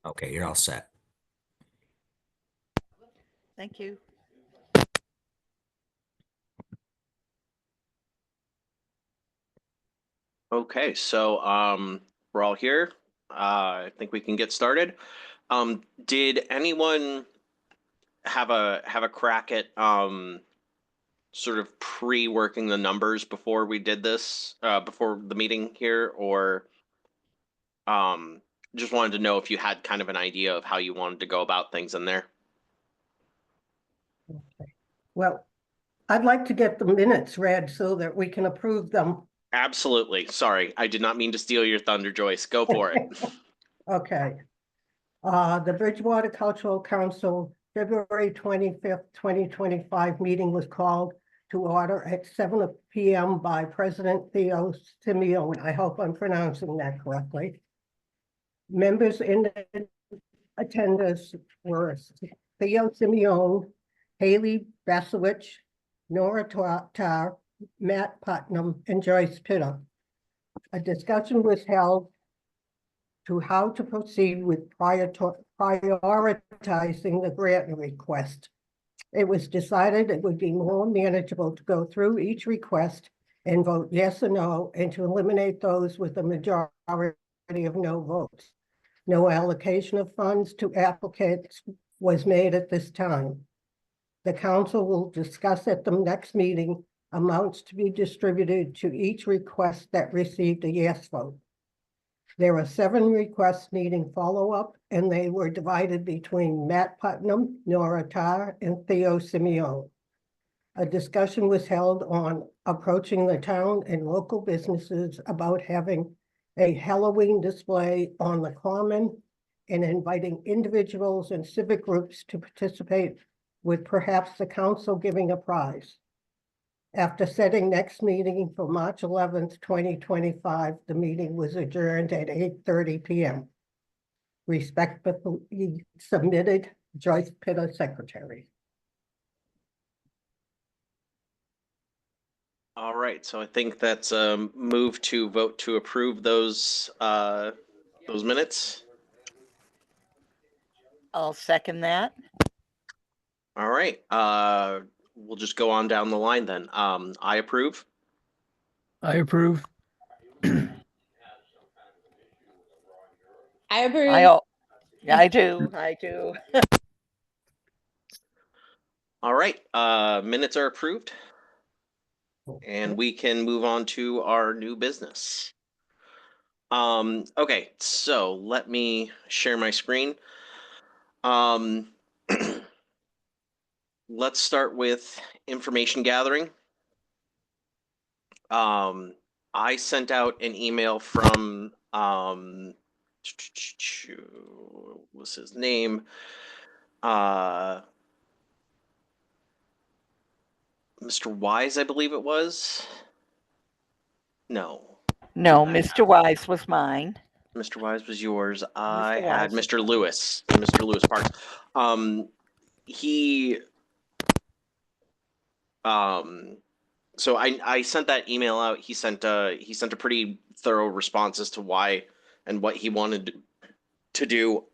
Okay, you're all set. Thank you. Okay, so we're all here. I think we can get started. Did anyone have a crack at sort of pre-working the numbers before we did this, before the meeting here, or just wanted to know if you had kind of an idea of how you wanted to go about things in there? Okay. Well, I'd like to get the minutes read so that we can approve them. Absolutely. Sorry, I did not mean to steal your thunder, Joyce. Go for it. Okay. The Bridgewater Cultural Council, February 25th, 2025 meeting was called to order at 7 p.m. by President Theo Simeone. I hope I'm pronouncing that correctly. Members in attendance were Theo Simeone, Haley Basowich, Nora Tar, Matt Putnam, and Joyce Pitta. A discussion was held to how to proceed with prioritizing the grant request. It was decided it would be more manageable to go through each request and vote yes or no, and to eliminate those with a majority of no votes. No allocation of funds to applicants was made at this time. The council will discuss at the next meeting amounts to be distributed to each request that received a yes vote. There are 7 requests needing follow-up, and they were divided between Matt Putnam, Nora Tar, and Theo Simeone. A discussion was held on approaching the town and local businesses about having a Halloween display on the common and inviting individuals and civic groups to participate, with perhaps the council giving a prize. After setting next meeting for March 11th, 2025, the meeting was adjourned at 8:30 p.m. Respectfully submitted, Joyce Pitta, Secretary. All right, so I think that's a move to vote to approve those minutes. I'll second that. All right, we'll just go on down the line then. I approve. I approve. I approve. I do. I do. All right, minutes are approved. And we can move on to our new business. Okay, so let me share my screen. Let's start with information gathering. I sent out an email from what's his name? Mr. Wise, I believe it was. No, Mr. Wise was mine. Mr. Wise was yours. I Mr. had Wise. Mr. Lewis, Mr. Lewis Parks. So I sent that email out. He sent a pretty thorough response as to why and what he wanted to do.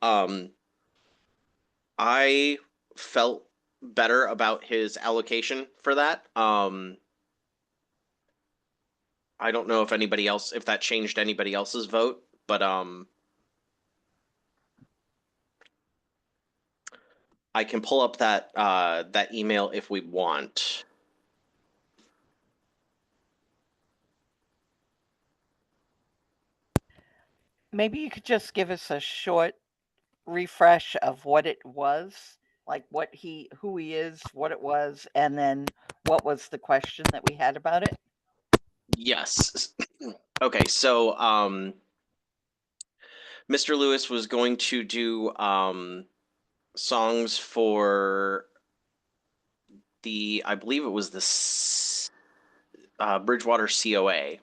I felt better about his allocation for that. I don't know if that changed anybody else's vote, but I can pull up that email if we want. Maybe you could just give us a short refresh of what it was, like who he is, what it was, and then what was the question that we had about it? Yes. Okay, so Mr. Lewis was going to do songs for I believe it was the Bridgewater COA.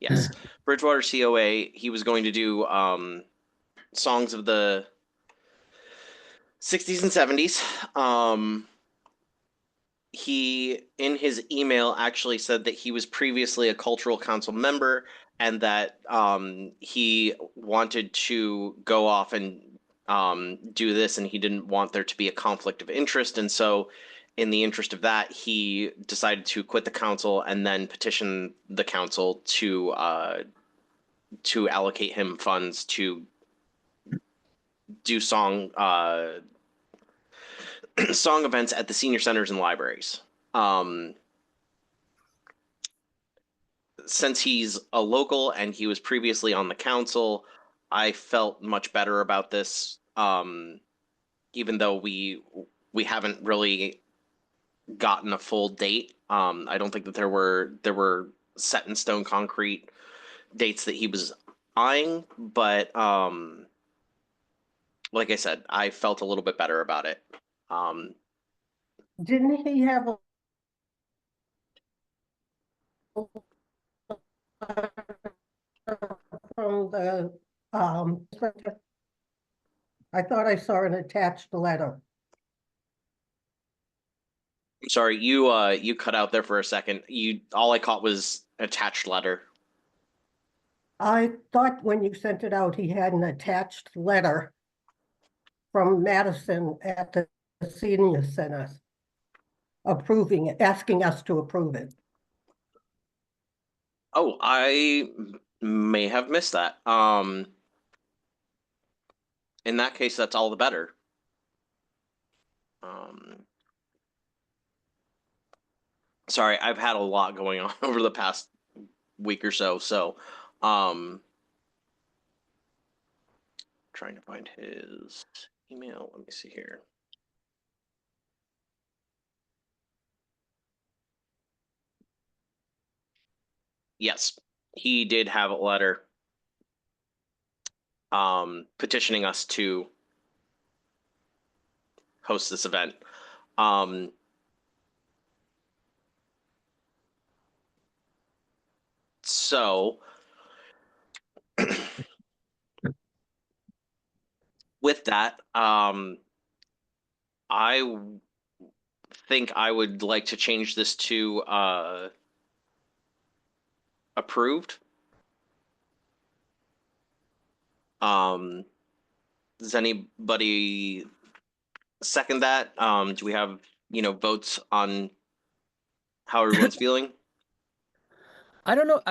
Yes, Bridgewater COA. He was going to do songs of the 60s and 70s. He, in his email, actually said that he was previously a cultural council member and that he wanted to go off and do this, and he didn't want there to be a conflict of interest. And so, in the interest of that, he decided to quit the council and then petition the council to allocate him funds to do song events at the senior centers and libraries. Since he's a local and he was previously on the council, I felt much better about this. Even though we haven't really gotten a full date. I don't think that there were set in stone concrete dates that he was eyeing, but like I said, I felt a little bit better about it. Didn't he have a from the, I thought I saw an attached letter. Sorry, you cut out there for a second. All I caught was attached letter. I thought when you sent it out, he had an attached letter from Madison at the senior center approving it, asking us to approve it. Oh, I may have missed that. In that case, that's all the better. Sorry, I've had a lot going on over the past week or so, trying to find his email. Let me see here. Yes, he did have a letter petitioning us to host this event. So with that, I think I would like to change this to approved. Does anybody second that? Do we have, votes on how everyone's feeling? I don't know.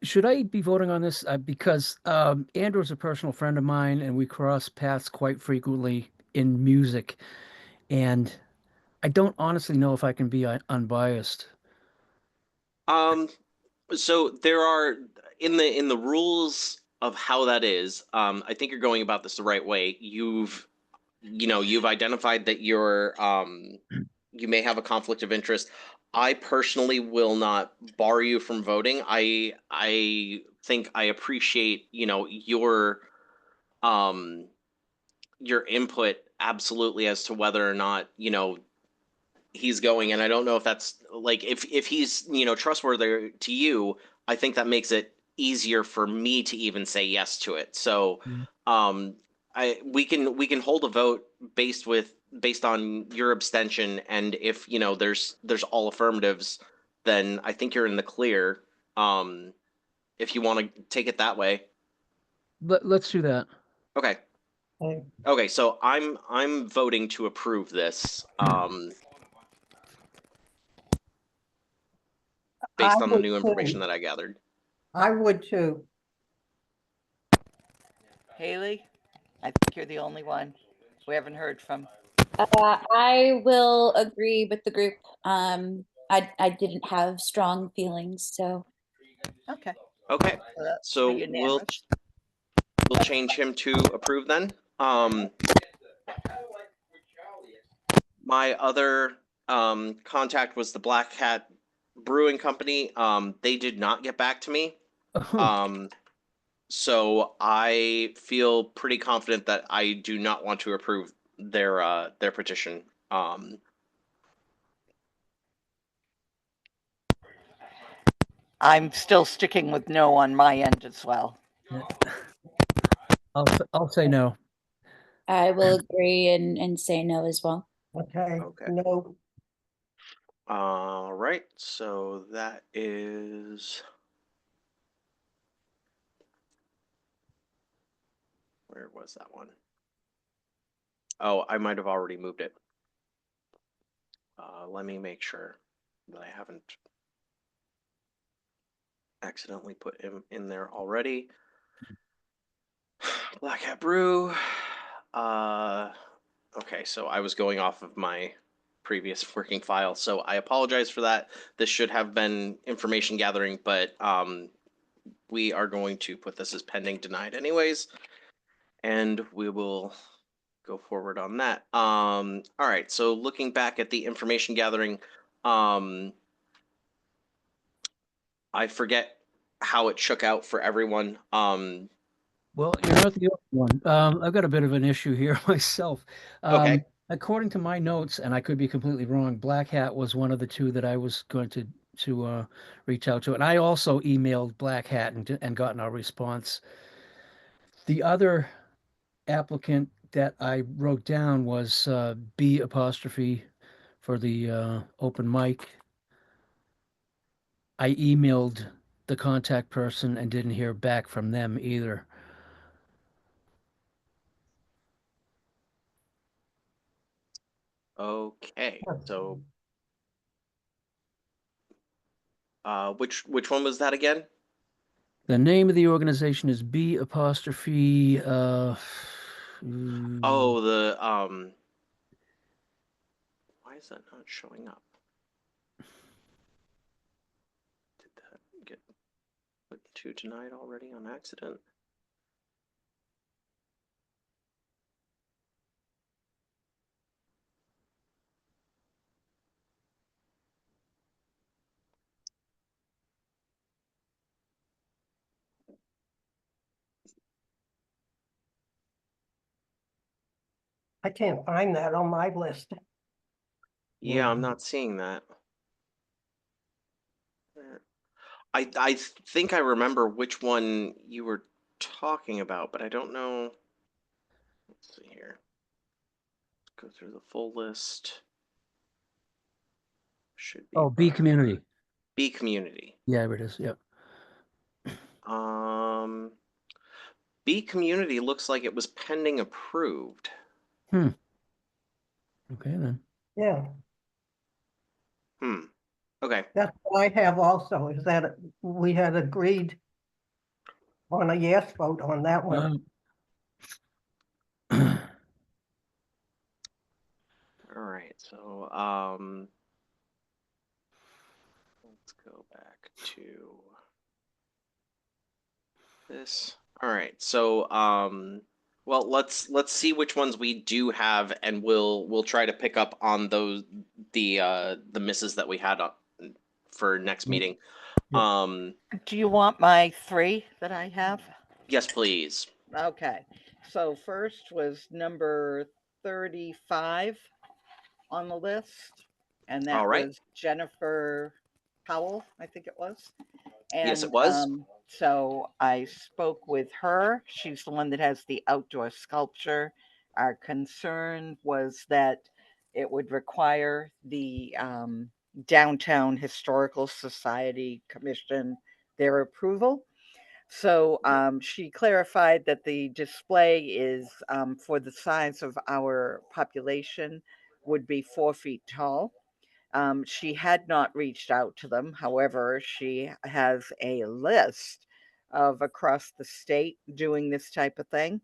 Should I be voting on this? Because Andrew's a personal friend of mine, and we cross paths quite frequently in music. And I don't honestly know if I can be unbiased. So there are in the rules of how that is. I think you're going about this the right way. You've identified that you may have a conflict of interest. I personally will not bar you from voting. I think I appreciate, your input absolutely as to whether or not, he's going. And I don't know if that's like if he's, trustworthy to you, I think that makes it easier for me to even say yes to it. So we can hold a vote based on your abstention, and if there's all affirmatives, then I think you're in the clear. If you want to take it that way. Let's do that. Okay. Okay. Okay, so I'm voting to approve this. Based on the new information that I gathered. I would too. Haley, I think you're the only one we haven't heard from. I will agree with the group. I didn't have strong feelings, so Okay. Okay, that's so unanimous. we'll change him to approve then. My other contact was the Black Hat Brewing Company. They did not get back to me. So I feel pretty confident that I do not want to approve their petition. I'm still sticking with no on my end as well. I'll say no. I will agree and say no as well. Okay, Okay. no, All right, so that is. Where was that one? Oh, I might have already moved it. Let me make sure that I haven't accidentally put him in there already. Black Hat Brew. Okay, so I was going off of my previous working file, so I apologize for that. This should have been information gathering, but we are going to put this as pending denied anyways, and we will go forward on that. All right, so looking back at the information gathering, I forget how it shook out for everyone. Well, you're not the only one. I've got a bit of an issue here myself. Okay. According to my notes, and I could be completely wrong, Black Hat was one of the two that I was going to reach out to, and I also emailed Black Hat and gotten a response. The other applicant that I wrote down was B apostrophe for the open mic. I emailed the contact person and didn't hear back from them either. Okay. So which one was that again? The name of the organization is B apostrophe Oh, the why is that not showing up? Did that get put to denied already on accident? I can't find that on my list. Yeah, I'm not seeing that. I think I remember which one you were talking about, but I don't know. Let's see here. Let's go through the full list. Should be Oh, B fine. community. B community. Yeah, there it is. Yep. B community looks like it was pending approved. Okay then. Yeah, Okay. that's what I have also, is that we had agreed on a yes vote on that one. Um, All right. So let's go back to this. All right. So well, let's see which ones we do have, and we'll try to pick up on those the misses that we had for next Yeah. meeting. Yeah. Do you want my 3 that I have? Yes, please. Okay. So first was number 35 on the list, and that All right. was Jennifer Powell, I think it was. And Yes, it was. so I spoke with her. She's the one that has the outdoor sculpture. Our concern was that it would require the Downtown Historical Society Commission their approval. So she clarified that the display is for the size of our population would be 4 feet tall. She had not reached out to them. However, she has a list of across the state doing this type of thing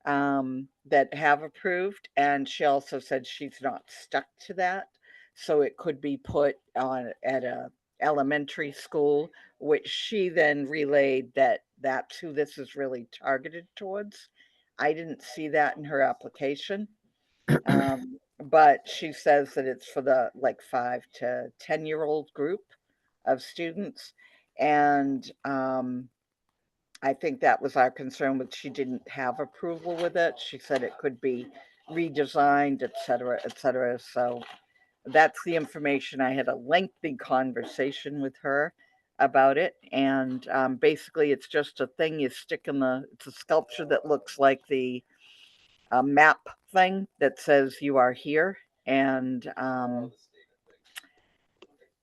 that have approved. And she also said she's not stuck to that. So it could be put on at a elementary school, which she then relayed that that's who this is really targeted towards. I didn't see that in her application. But she says that it's for the like 5 to 10-year-old group of students. And I think that was our concern, but she didn't have approval with it. She said it could be redesigned, et cetera, et cetera. So that's the information. I had a lengthy conversation with her about it. And basically, it's just a thing you stick in it's a sculpture that looks like the map thing that says you are here. And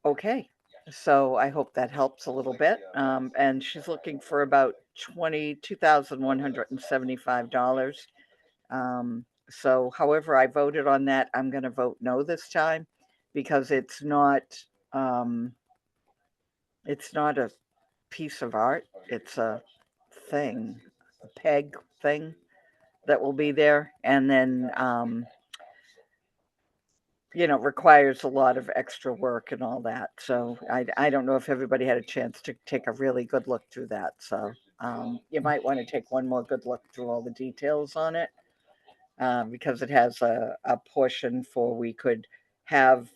okay. So I hope that helps a little bit. And she's looking for about $22,175. So however I voted on that, I'm going to vote no this time because it's not a piece of art. It's a thing, a peg thing that will be there. And then, requires a lot of extra work and all that. So I don't know if everybody had a chance to take a really good look through that. So you might want to take one more good look through all the details on it because it has a portion for we could have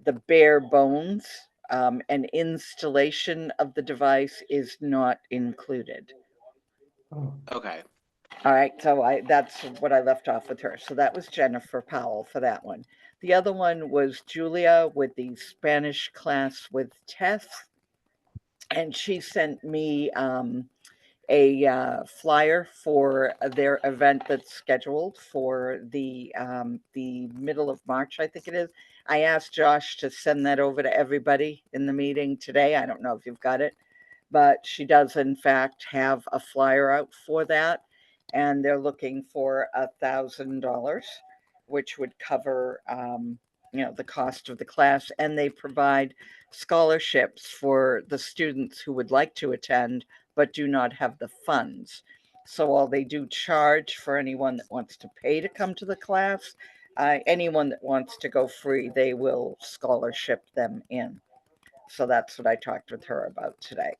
the bare bones. An installation of the device is not included. Oh, Okay. All right, so that's what I left off with her. So that was Jennifer Powell for that one. The other one was Julia with the Spanish class with Tess, and she sent me a flyer for their event that's scheduled for the middle of March, I think it is. I asked Josh to send that over to everybody in the meeting today. I don't know if you've got it, but she does in fact have a flyer out for that, and they're looking for $1,000, which would cover the cost of the class, and they provide scholarships for the students who would like to attend but do not have the funds. So while they do charge for anyone that wants to pay to come to the class, anyone that wants to go free, they will scholarship them in. So that's what I talked with her about today.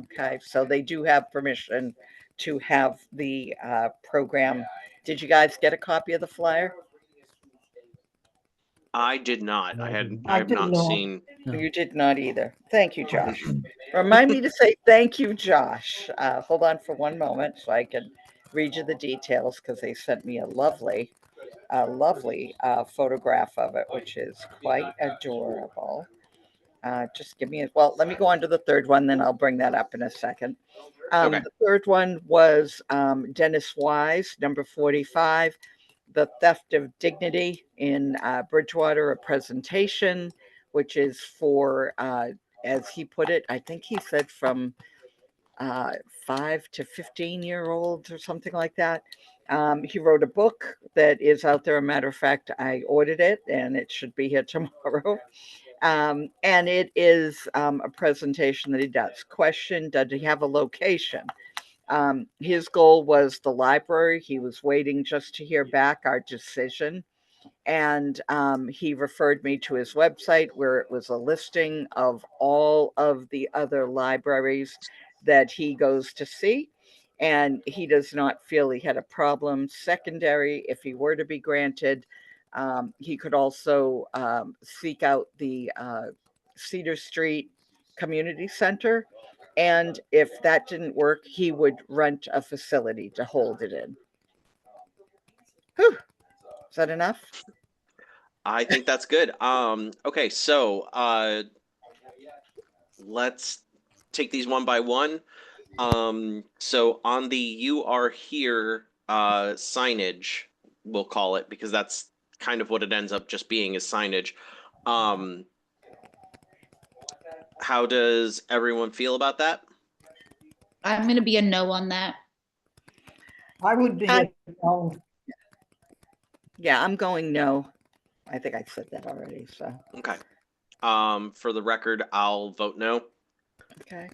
Okay, so they do have permission to have the program. Did you guys get a copy of the flyer? I did not. No, I didn't. I I have did not not. seen. No. You did not either. Thank you, Josh. Remind me to say thank you, Josh. Hold on for one moment so I can read you the details because they sent me a lovely photograph of it, which is quite adorable. Just give me let me go on to the third one, then I'll bring that up in a second. Okay. The third one was Dennis Wise, number 45, The Theft of Dignity in Bridgewater, a presentation, which is for, as he put it, I think he said from 5 to 15-year-olds or something like that. He wrote a book that is out there. A matter of fact, I ordered it and it should be here tomorrow. And it is a presentation that he does. Question, does he have a location? His goal was the library. He was waiting just to hear back our decision. And he referred me to his website where it was a listing of all of the other libraries that he goes to see. And he does not feel he had a problem. Secondary, if he were to be granted, he could also seek out the Cedar Street Community Center. And if that didn't work, he would rent a facility to hold it in. Whew. Is that enough? I think that's good. Okay, so let's take these one by one. So on the "You Are Here" signage, we'll call it, because that's kind of what it ends up just being, is signage. How does everyone feel about that? I'm gonna be a no on that. I would be, I- no. Yeah, I'm going no. I think I said that already. So, Okay. For the record, I'll vote no. okay.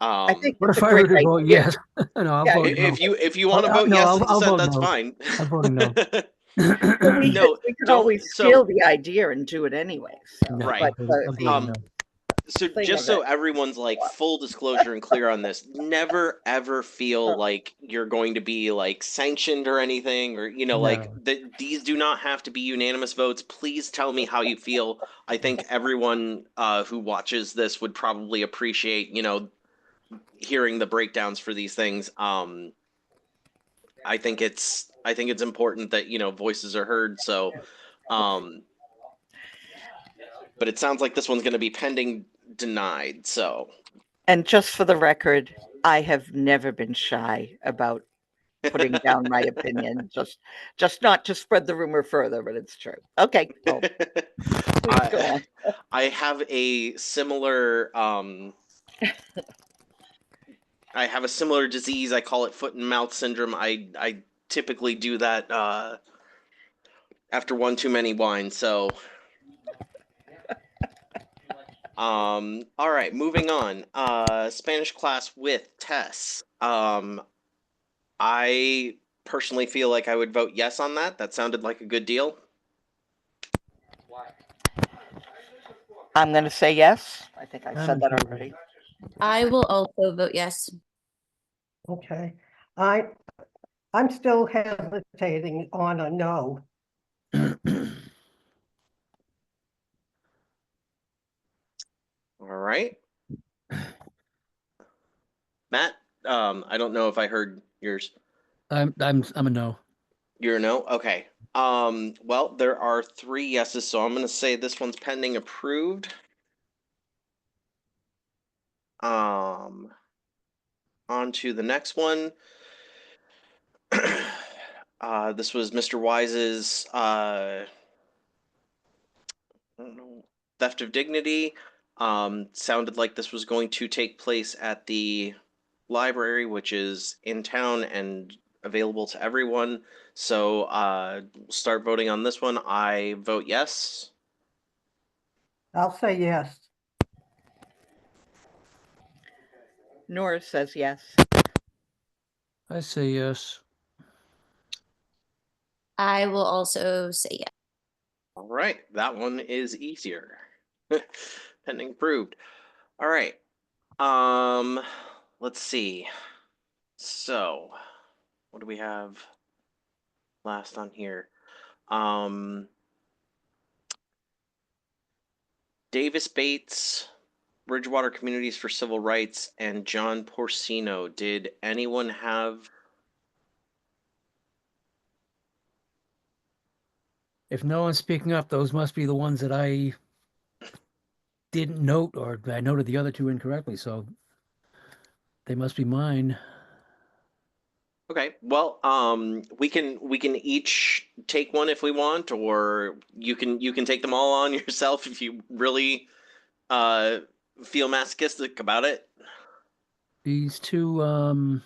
I think What it's if a I were great to vote idea. yes? No, I'll Yeah, vote no. If you want to I'll- vote no, yes I'll- and I'll dissent, vote that's no. fine. I'm voting no. We could don't- always so- steal the idea and do it anyway. So, No, Right. but, I'm voting no. So Thing just of so it. everyone's like full disclosure and clear on this, never ever feel like you're going to be like sanctioned or anything, or like these do not have to be unanimous votes. Please tell me how you feel. I think everyone who watches this would probably appreciate hearing the breakdowns for these things. I think it's important that voices are heard. So but it sounds like this one's going to be pending denied. So and just for the record, I have never been shy about putting down my opinion. Just not to spread the rumor further, but it's true. Okay. Well, please go on. I have a similar disease. I call it foot and mouth syndrome. I typically do that after one too many wines. So, all right, moving on. Spanish class with Tess. I personally feel like I would vote yes on that. That sounded like a good deal. I'm going to say yes. I think I I'm said in that favor. already. I will also vote yes. Okay, I'm still hesitating on a no. All right. Matt, I don't know if I heard yours. I'm a no. You're a no? Okay. Well, there are 3 yeses, so I'm gonna say this one's pending approved. On to the next one. This was Mr. Wise's I don't know, theft of dignity. Sounded like this was going to take place at the library, which is in town and available to everyone. So start voting on this one. I vote yes. I'll say yes. Nora says yes. I say yes. I will also say yes. All right, that one is easier. Pending approved. All right. Let's see. So, what do we have last on here? Davis Bates, Bridgewater Communities for Civil Rights, and John Porcino. Did anyone have? If no one's speaking up, those must be the ones that I didn't note, or I noted the other 2 incorrectly, so they must be mine. Okay, well, we can each take one if we want, or you can take them all on yourself if you really feel masochistic about it. These 2,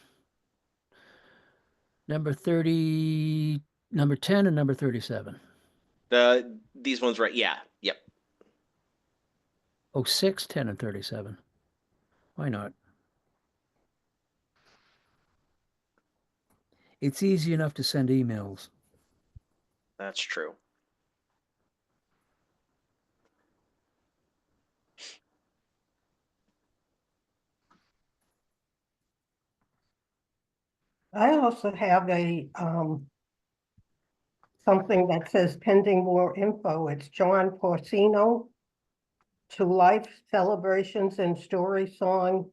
number 30, number 10, and number 37. These ones, right? Yeah, yep. Oh, 6, 10, and 37. Why not? It's easy enough to send emails. That's true. I also have a, something that says pending more info. It's John Porcino to life celebrations and story song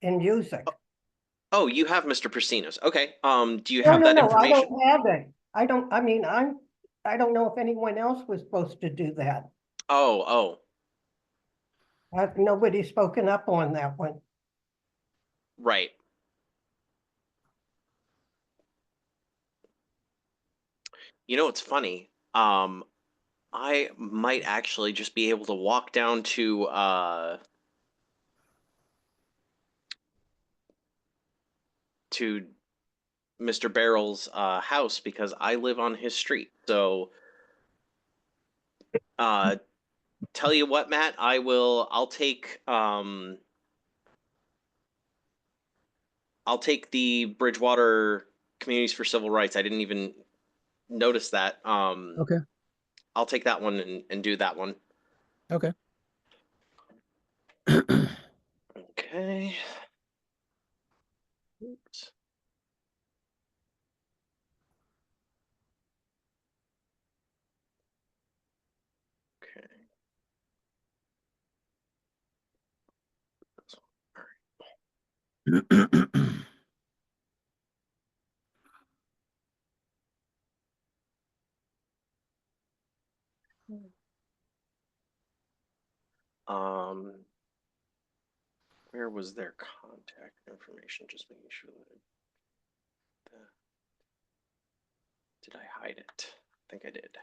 and music. Oh, you have Mr. Persino's. Okay. Do you No, have no, that no, I information? don't have it. I mean, I don't know if anyone else was supposed to do that. Oh, Nobody's spoken up on that one. right. You know, it's funny. I might actually just be able to walk down to Mr. Barrel's house because I live on his street. So tell you what, Matt, I'll take the Bridgewater Communities for Civil Rights. I didn't even notice that. Okay. I'll take that one and do that one. Okay. Okay. Oops. Okay. Where was their contact information? Just making sure that did I hide it? I think I did.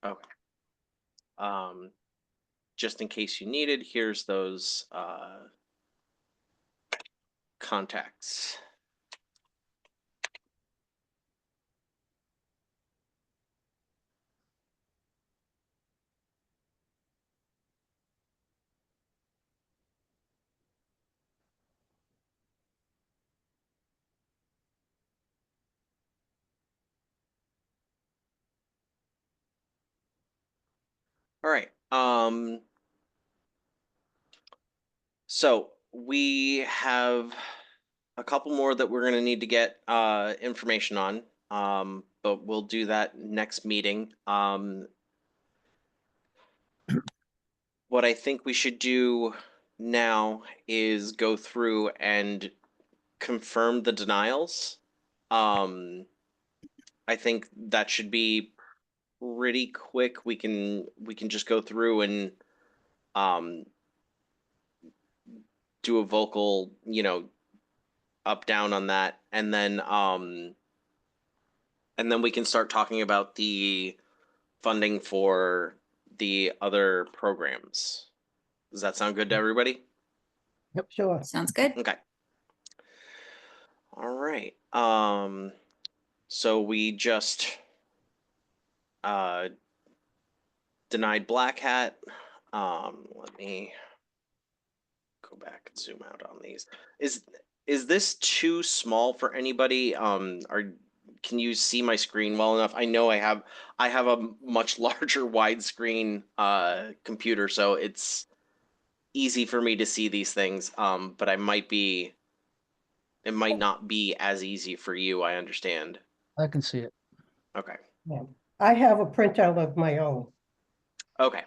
Okay. Just in case you needed, here's those contacts. All right. So we have a couple more that we're going to need to get information on, but we'll do that next meeting. What I think we should do now is go through and confirm the denials. I think that should be pretty quick. We can just go through and do a vocal, up down on that, and then we can start talking about the funding for the other programs. Does that sound good to everybody? Yep, sure. Sounds good. Okay. All right. So we just denied Black Hat. Let me go back and zoom out on these. Is this too small for anybody? Can you see my screen well enough? I know I have a much larger widescreen computer, so it's easy for me to see these things. But it might not be as easy for you, I understand. I can see it. Okay. Yeah. I have a printout of my own. Okay.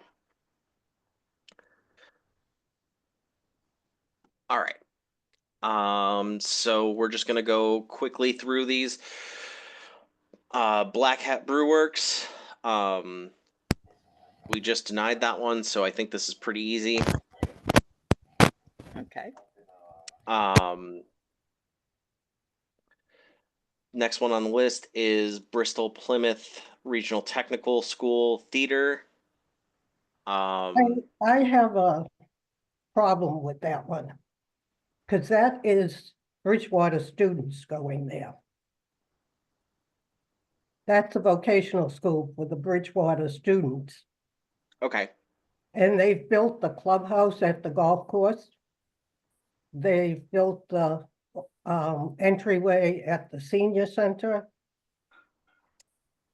All right. So we're just gonna go quickly through these. Black Hat Brewworks. We just denied that one, so I think this is pretty easy. Okay. Next one on the list is Bristol Plymouth Regional Technical School Theater. I have a problem with that one. Because that is Bridgewater students going there. That's a vocational school for the Bridgewater students. Okay. And they've built the clubhouse at the golf course. They've built the entryway at the senior center.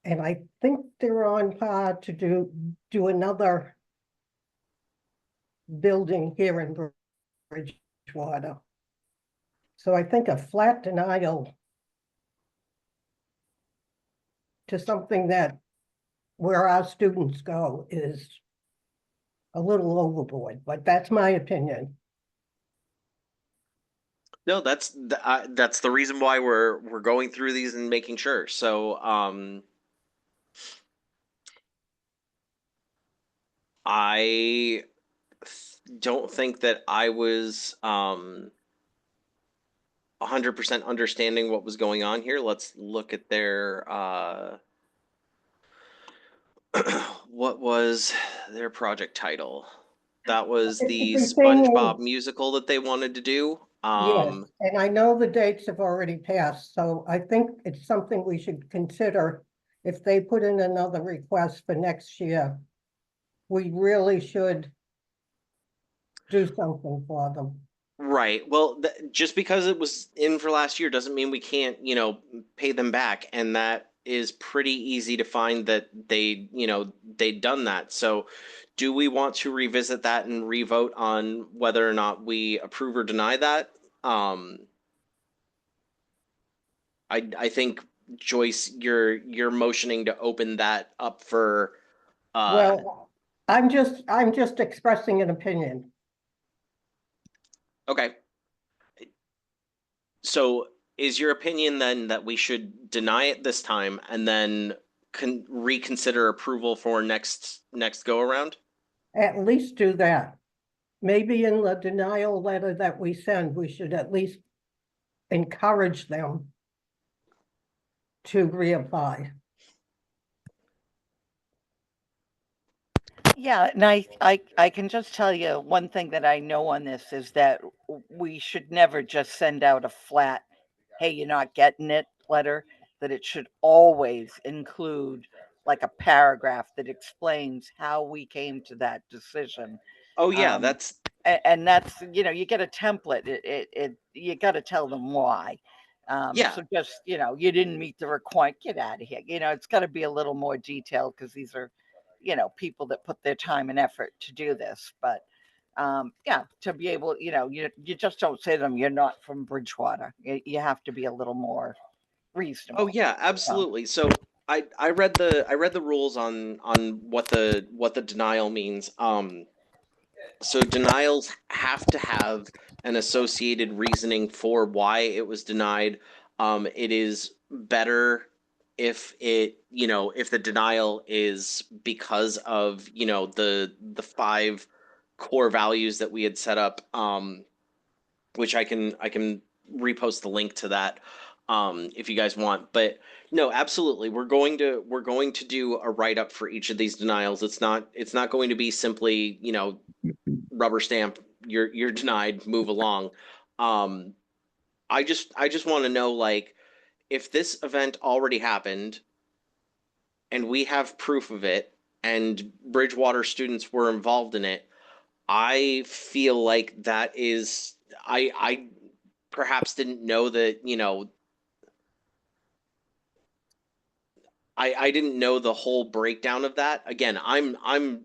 And I think they're on par to do another building here in Bridgewater. So I think a flat denial to something that where our students go is a little overboard, but that's my opinion. No, that's the reason why we're going through these and making sure. So I don't think that I was 100% understanding what was going on here. Let's look at their what was their project title? That was the The thing SpongeBob is- musical that they wanted to do. Yes, and I know the dates have already passed, so I think it's something we should consider. If they put in another request for next year, we really should do something for them. Right. Well, just because it was in for last year doesn't mean we can't, pay them back. And that is pretty easy to find that they'd done that. So do we want to revisit that and revote on whether or not we approve or deny that? I think, Joyce, you're motioning to open that up for Well, I'm just expressing an opinion. okay. So is your opinion then that we should deny it this time and then reconsider approval for next go around? At least do that. Maybe in the denial letter that we send, we should at least encourage them to reapply. Yeah, and I can just tell you one thing that I know on this is that we should never just send out a flat, hey, you're not getting it letter, that it should always include like a paragraph that explains how we came to that decision. Oh yeah, Um, that's and that's, you get a template. You got to tell them why. yeah. So just, you didn't meet the requirement, get out of here. It's got to be a little more detailed because these are, people that put their time and effort to do this. But yeah, to be able, you just don't say to them, you're not from Bridgewater. You have to be a little more Oh reasonable. yeah, absolutely. So I read the rules on what the denial means. So denials have to have an associated reasoning for why it was denied. It is better if if the denial is because of, the five core values that we had set up, which I can repost the link to that, if you guys want. But no, absolutely, we're going to do a write up for each of these denials. It's not going to be simply, rubber stamp, you're denied, move along. um I just want to know, like, if this event already happened and we have proof of it and Bridgewater students were involved in it, I feel like that is, I perhaps didn't know that, I didn't know the whole breakdown of that. Again, I'm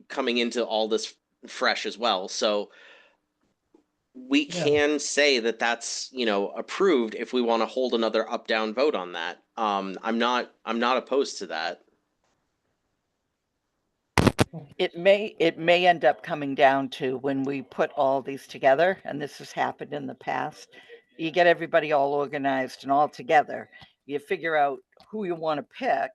coming into all this fresh as well, so we Yeah. can say that that's, approved if we want to hold another up down vote on that. I'm not opposed to that. It may end up coming down to when we put all these together, and this has happened in the past. You get everybody all organized and all together. You figure out who you want to pick.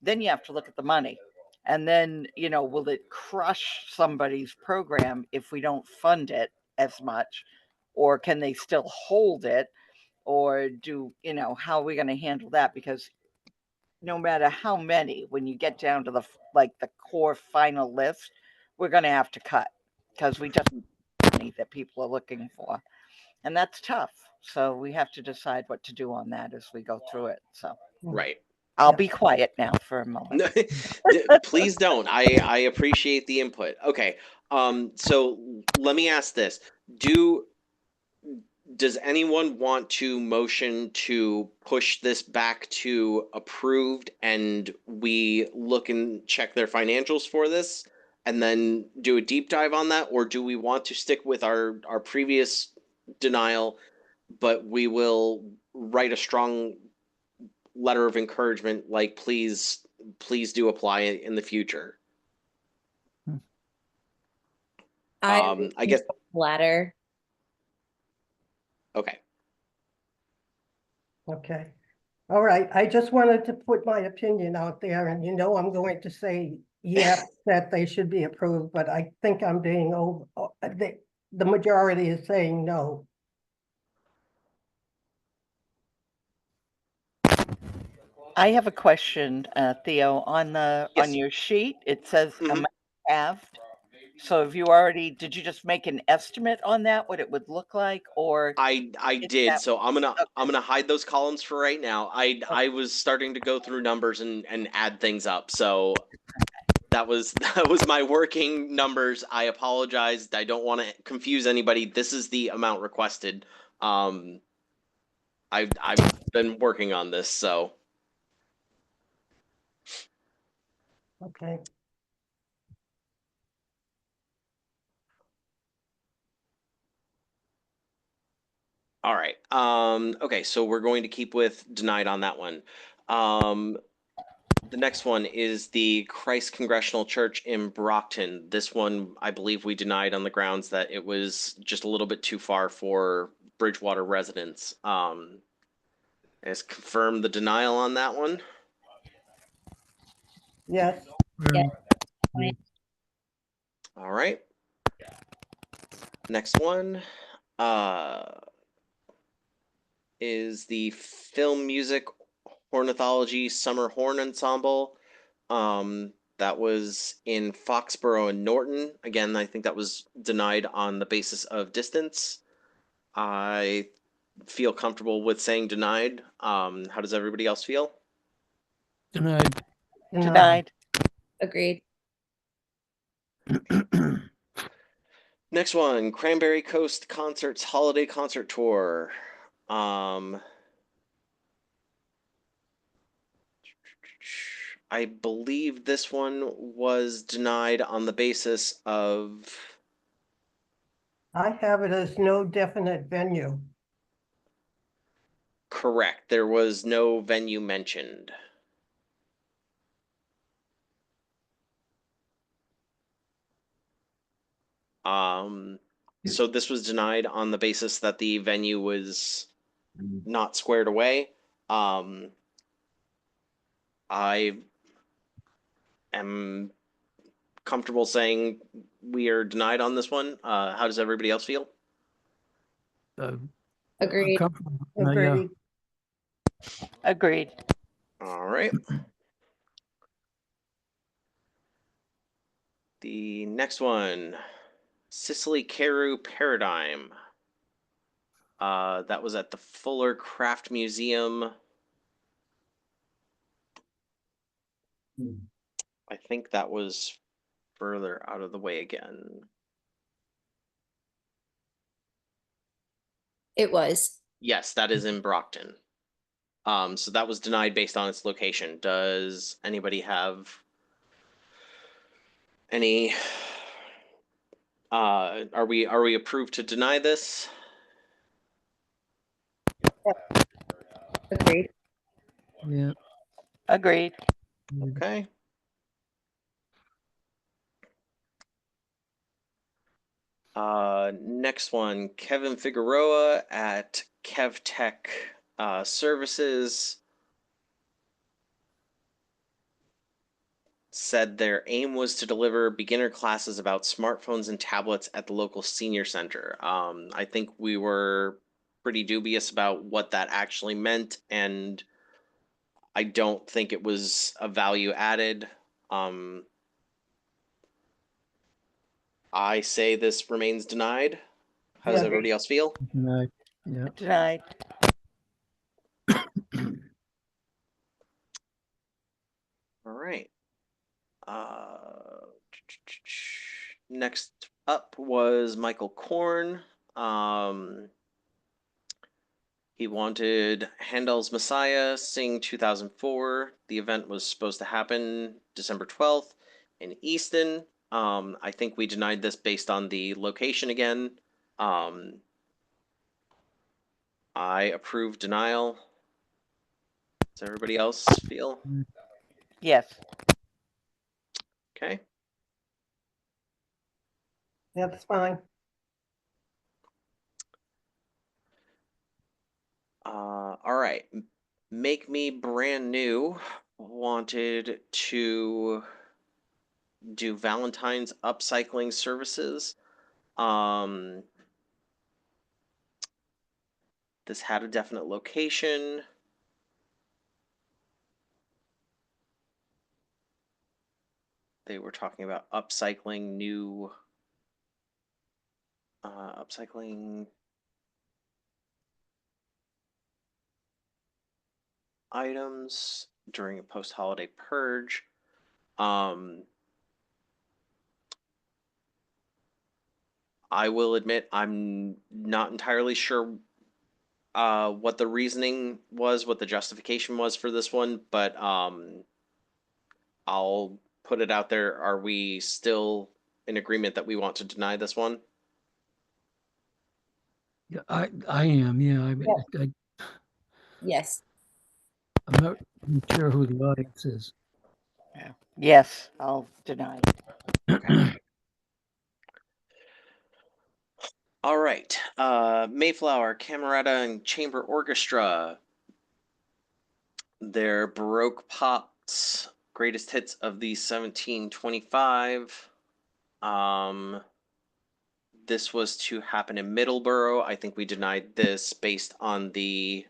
Then you have to look at the money. And then, will it crush somebody's program if we don't fund it as much? Or can they still hold it? Or how are we going to handle that? Because no matter how many, when you get down to the core final list, we're going to have to cut because we just money that people are looking for, and that's tough. So we have to decide what to do on that as we go through it. So Right. I'll Yeah. be quiet now for a moment. No, please don't. I appreciate the input. Okay. So let me ask this. Does anyone want to motion to push this back to approved and we look and check their financials for this and then do a deep dive on that? Or do we want to stick with our previous denial, but we will write a strong letter of encouragement, like, please do apply in the future? I guess. Latter. Okay. Okay. All right. I just wanted to put my opinion out there, and I'm going to say yes, that they should be approved, but I think I'm being over, the majority is saying no. I have a question, Theo. On Yes. your sheet, it says Mhm. amount halved. So did you just make an estimate on that, what it would look like, or I is did. that So I'm okay? gonna hide those columns for right now. I was starting to go through numbers and add things up. So that was that was my working numbers. I apologized. I don't want to confuse anybody. This is the amount requested. Um I've been working on this, so Okay. all right. Okay, so we're going to keep with denied on that one. The next one is the Christ Congregational Church in Brockton. This one, I believe we denied on the grounds that it was just a little bit too far for Bridgewater residents. Has confirmed the denial on that one. Yes. Yeah. All right. Next one is the Film Music Ornithology Summer Horn Ensemble. That was in Foxborough and Norton. Again, I think that was denied on the basis of distance. I feel comfortable with saying denied. How does everybody else feel? Denied. Denied. Agreed. Next one, Cranberry Coast Concerts Holiday Concert Tour. I believe this one was denied on the basis of, I have it as no definite venue. correct, there was no venue mentioned. So this was denied on the basis that the venue was not squared away. I am comfortable saying we are denied on this one. How does everybody else feel? Agreed. Comfortable. Agreed. Agreed. All right. The next one, Sicily Carew Paradigm. That was at the Fuller Craft Museum. I think that was further out of the way again. It was. Yes, that is in Brockton. So that was denied based on its location. Does anybody have any? Are we approved to deny this? Agreed. Yeah. Agreed. Okay. Next one, Kevin Figueroa at KevTech Services said their aim was to deliver beginner classes about smartphones and tablets at the local senior center. I think we were pretty dubious about what that actually meant, and I don't think it was a value added. I say this remains denied. How does Yeah. everybody else feel? Denied. Yeah. Denied. All right. Next up was Michael Korn. He wanted Handel's Messiah, Sing 2004. The event was supposed to happen December 12th in Easton. I think we denied this based on the location again. I approve denial. Does everybody else feel? Yes. Okay. That's fine. All right. Make Me Brand New wanted to do Valentine's upcycling services. This had a definite location. They were talking about upcycling new upcycling items during a post-holiday purge. I will admit I'm not entirely sure what the reasoning was, what the justification was for this one, but I'll put it out there. Are we still in agreement that we want to deny this one? Yeah, I am. Yeah. Yes. I'm not sure who the audience is. Yes, I'll deny. All right. Mayflower, Camerata, and Chamber Orchestra. Their Baroque Pops greatest hits of the 1725. This was to happen in Middleborough. I think we denied this based on the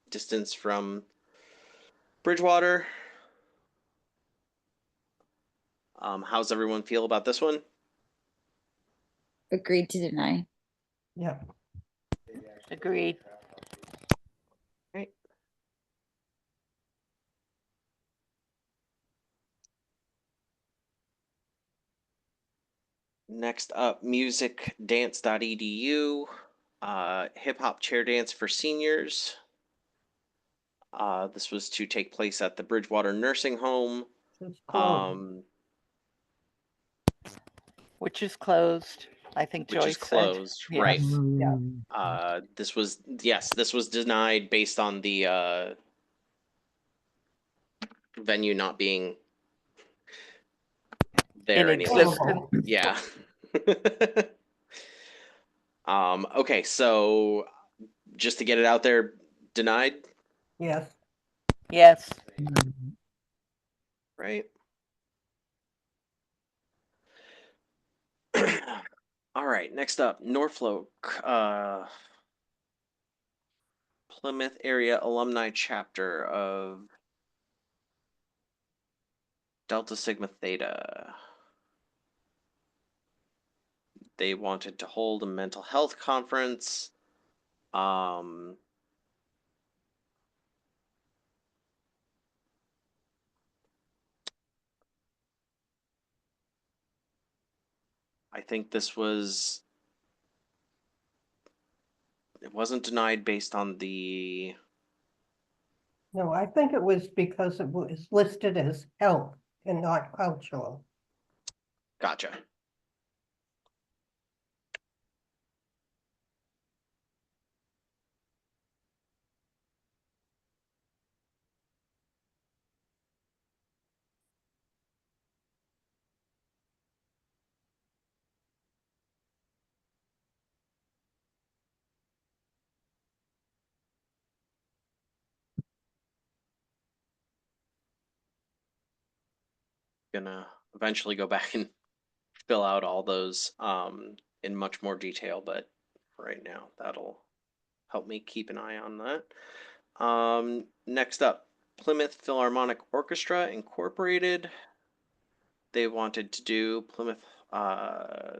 distance from Bridgewater. How's everyone feel about this one? Agreed to deny. Yeah. Agreed. Right. Next up, musicdance.edu, hip hop chair dance for seniors. This was to take place at the Bridgewater Nursing Home. It's closed. Which is closed. I think Which is Joyce said. closed, Yes. right? Mm, This was denied based on the venue not being there In anymore. existence. Yeah. Okay, so just to get it out there, denied, Yes. Yes. mm. right? All right, next up, Norfolk, Plymouth area alumni chapter of Delta Sigma Theta. They wanted to hold a mental health conference. I think this was, it wasn't denied based on the, No, I think it was because it was listed as health and not cultural. gotcha. Gonna eventually go back and fill out all those in much more detail, but right now that'll help me keep an eye on that. Next up, Plymouth Philharmonic Orchestra Incorporated. They wanted to do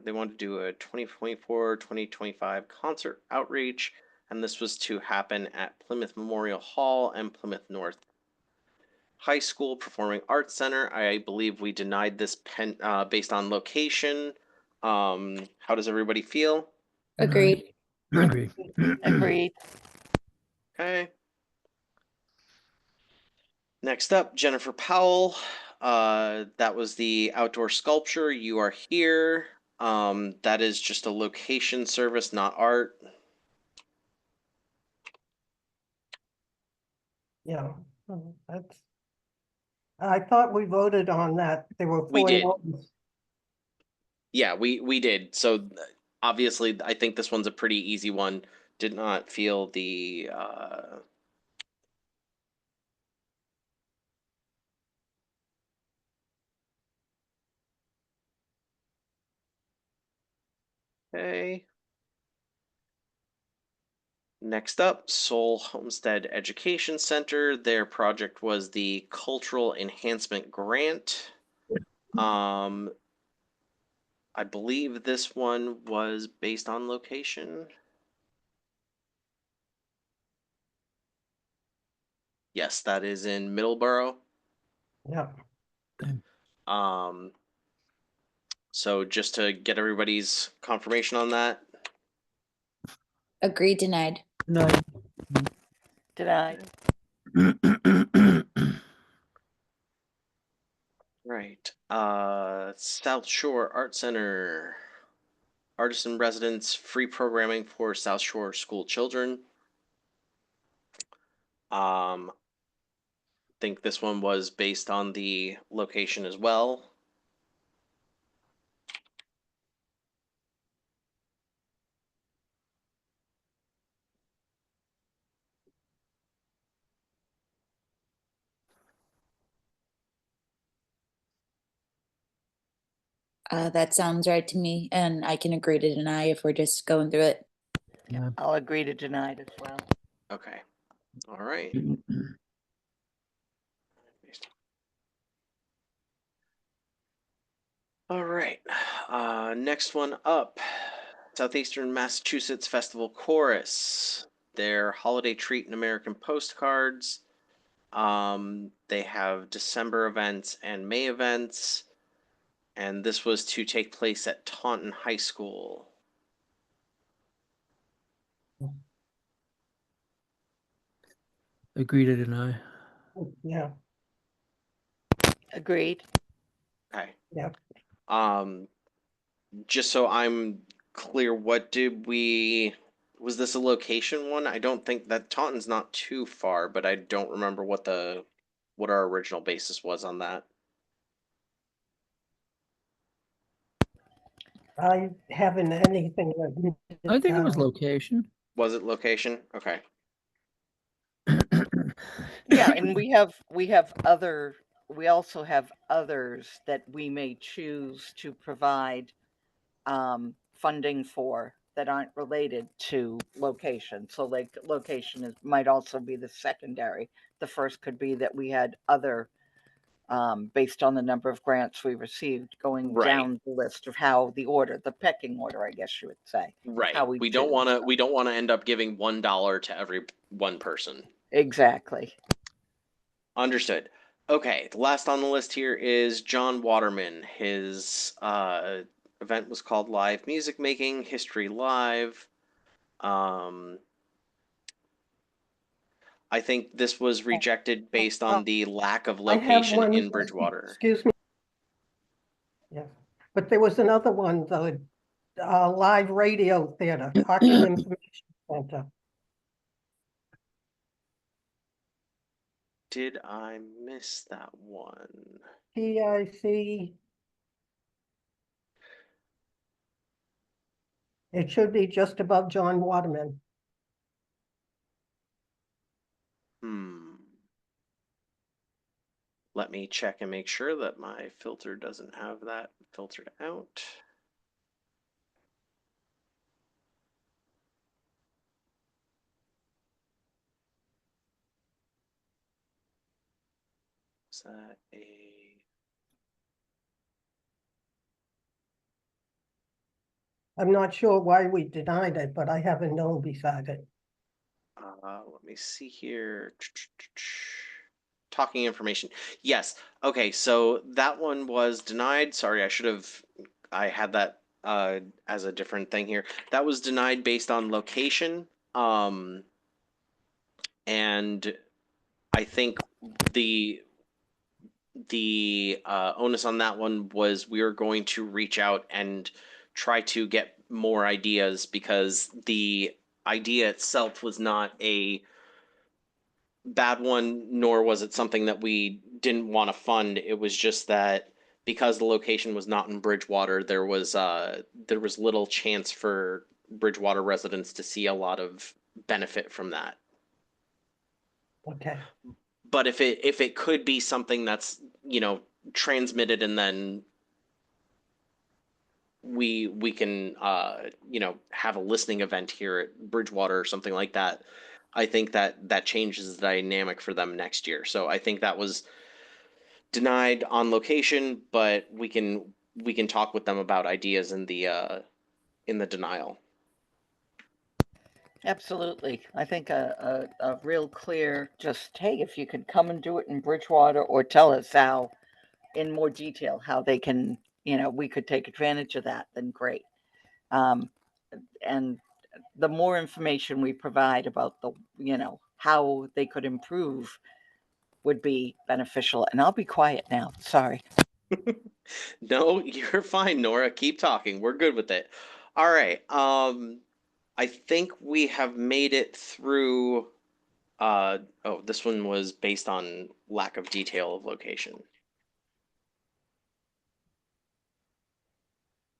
they wanted to do a 2024-2025 concert outreach, and this was to happen at Plymouth Memorial Hall and Plymouth North High School Performing Arts Center. I believe we denied this based on location. How does everybody feel? Agreed. Agree. Agreed. Okay. Next up, Jennifer Powell. That was the outdoor sculpture. You Are Here. That is just a location service, not art. Yeah, that's. I thought we voted on that. There were We 4 did. no's. Yeah, we did. So obviously, I think this one's a pretty easy one. Did not feel the okay. Next up, Seoul Homestead Education Center. Their project was the Cultural Enhancement Grant. I believe this one was based on location. Yes, that is in Middleborough. Yeah, So just to get everybody's confirmation on that. Agreed, denied. No. Denied. Right. South Shore Art Center. Artists in residence, free programming for South Shore school children. Think this one was based on the location as well. That sounds right to me, and I can agree to deny if we're just going through it. Yeah. I'll agree to denied as well. Okay. All right. All right. Next one up, Southeastern Massachusetts Festival Chorus. Their holiday treat and American postcards. They have December events and May events, and this was to take place at Taunton High School. Agree to deny. Yeah, Agreed. Okay. yeah. Just so I'm clear, what did we? Was this a location one? I don't think that Taunton's not too far, but I don't remember what our original basis was on that. I haven't anything. I think it was down. location. Was it location? Okay. Yeah, and we also have others that we may choose to provide funding for that aren't related to location. So like location might also be the secondary. The first could be that we had other based on the number of grants we received going Right. down the list of how the pecking order, I guess you would say. Right. How we We don't choose. want to end up giving $1 to every one person. Exactly. Understood. Okay, the last on the list here is John Waterman. His event was called Live Music Making History Live. I think this was rejected based on the lack of I have location one. in Bridgewater. Excuse me. Yeah, but there was another one, the live radio theater, Hockey Information Center. Did I miss that one? PIC. It should be just above John Waterman. Let me check and make sure that my filter doesn't have that filtered out. Is that a... I'm not sure why we denied it, but I have a no beside it. let me see here. Talking information. Yes. Okay, so that one was denied. Sorry, I had that as a different thing here. That was denied based on location. And I think the onus on that one was we were going to reach out and try to get more ideas, because the idea itself was not a bad one, nor was it something that we didn't want to fund. It was just that because the location was not in Bridgewater, there was little chance for Bridgewater residents to see a lot of benefit from that. Okay, But if it could be something that's, transmitted, and then we can have a listening event here at Bridgewater or something like that, I think that changes the dynamic for them next year. So I think that was denied on location, but we can talk with them about ideas in the denial. Absolutely. I think a real clear, just, hey, if you could come and do it in Bridgewater, or tell us how, in more detail, how they can, we could take advantage of that, then great. And the more information we provide about the, how they could improve would be beneficial. And I'll be quiet now. Sorry. No, you're fine, Nora. Keep talking. We're good with it. All right. I think we have made it through. This one was based on lack of detail of location.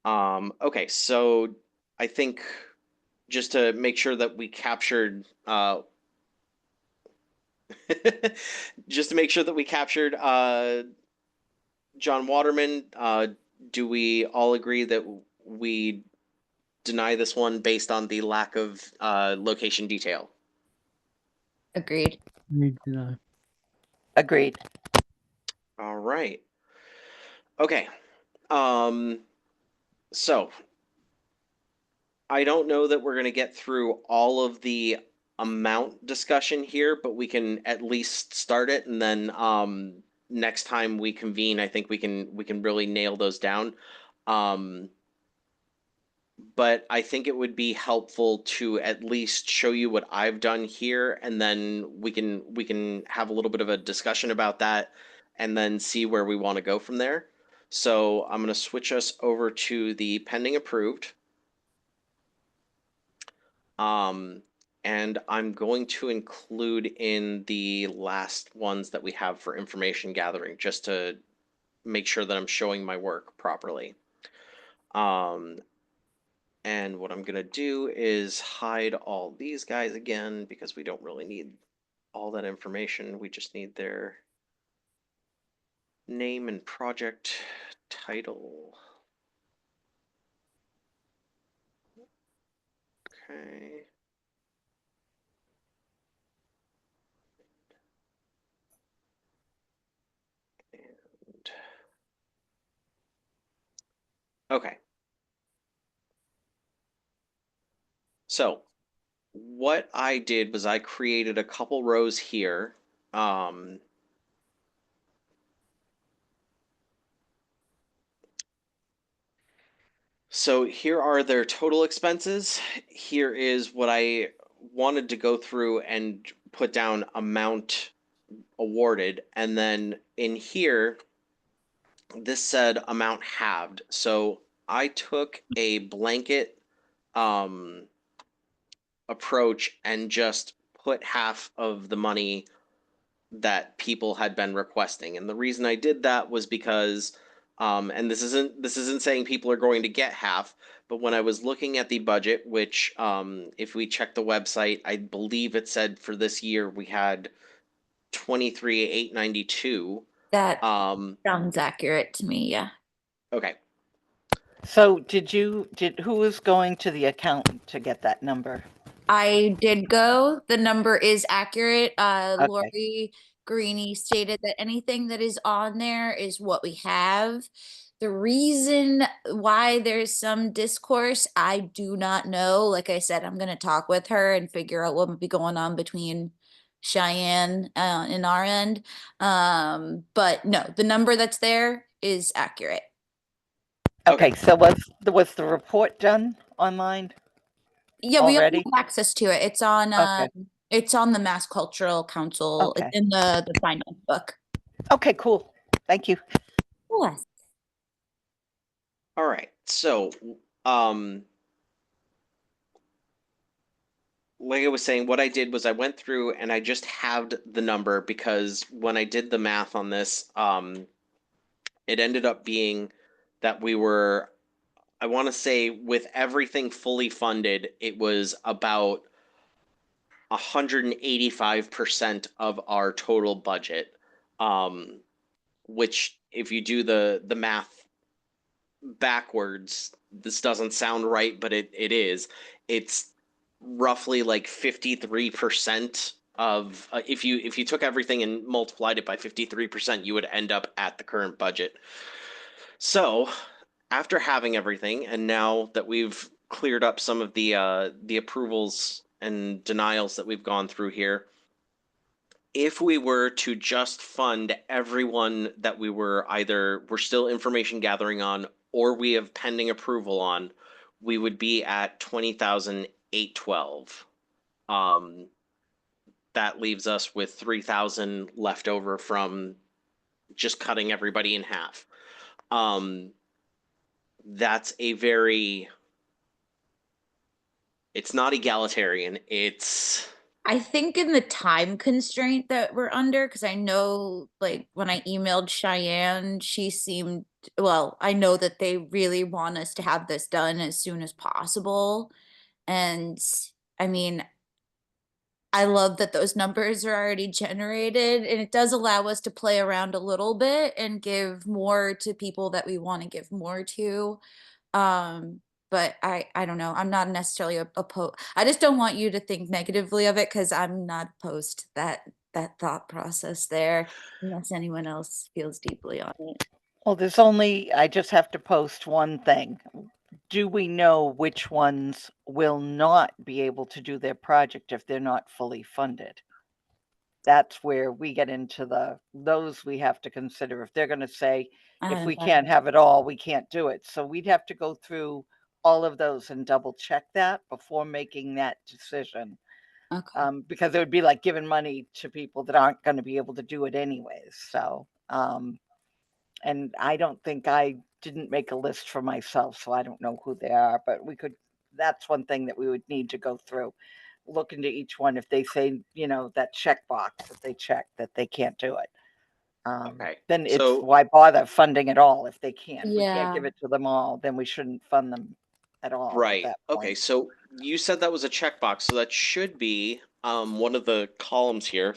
Okay, so I think just to make sure that we captured John Waterman, do we all agree that we deny this one based on the lack of location detail? Agreed. Need to deny. Agreed. All right. Okay. So I don't know that we're going to get through all of the amount discussion here, but we can at least start it, and then next time we convene, I think we can really nail those down. But I think it would be helpful to at least show you what I've done here, and then we can have a little bit of a discussion about that, and then see where we want to go from there. So I'm going to switch us over to the pending approved. And I'm going to include in the last ones that we have for information gathering, just to make sure that I'm showing my work properly. And what I'm gonna do is hide all these guys again, because we don't really need all that information. We just need their name and project title. Okay. And okay. So what I did was I created a couple rows here. So here are their total expenses. Here is what I wanted to go through and put down amount awarded. And then in here, this said amount halved. So I took a blanket approach and just put half of the money that people had been requesting. And the reason I did that was because and this isn't saying people are going to get half, but when I was looking at the budget, which if we check the website, I believe it said for this year we had 23,892. That sounds accurate to me, yeah. Okay. So who was going to the accountant to get that number? I did go. The number is accurate. Okay. Lori Greeny stated that anything that is on there is what we have. The reason why there's some discourse, I do not know. Like I said, I'm going to talk with her and figure out what might be going on between Cheyenne and our end. But no, the number that's there is accurate. Okay, so was the report done online? Yeah, we Already? have access to it. It's on Okay. it's on the Mass Cultural Council. Okay. It's in the finance book. Okay, cool. Thank you. Yes. All right. So like I was saying, what I did was I went through and I just halved the number, because when I did the math on this, it ended up being that we were, I want to say, with everything fully funded, it was about 185% of our total budget. Which, if you do the math backwards, this doesn't sound right, but it is. It's roughly like 53% of if you took everything and multiplied it by 53%, you would end up at the current budget. So after having everything, and now that we've cleared up some of the approvals and denials that we've gone through here, if we were to just fund everyone that we're still information gathering on, or we have pending approval on, we would be at 20,812. That leaves us with 3,000 left over from just cutting everybody in half. That's it's not egalitarian. I think in the time constraint that we're under, because I know, like, when I emailed Cheyenne, she seemed, well, I know that they really want us to have this done as soon as possible. And I mean, I love that those numbers are already generated, and it does allow us to play around a little bit and give more to people that we want to give more to. But I don't know. I'm not necessarily opposed. I just don't want you to think negatively of it, because I'm not opposed to that thought process there, unless anyone else feels deeply on it. Well, there's only, I just have to post one thing. Do we know which ones will not be able to do their project if they're not fully funded? That's where we get into those we have to consider. If they're gonna say, if we can't have it all, we can't do it. So we'd have to go through all of those and double check that before making that decision. Okay. Because it would be like giving money to people that aren't gonna be able to do it anyways. So, and I don't think I didn't make a list for myself, so I don't know who they are, but we could, that's one thing that we would need to go through. Look into each one. If they say, you know, that checkbox that they check that they can't do it. Okay, Then it's so why bother funding it all if they can't? We can't Yeah. give it to them all, then we shouldn't fund them at all at right. that Okay, point. so you said that was a checkbox, so that should be one of the columns here.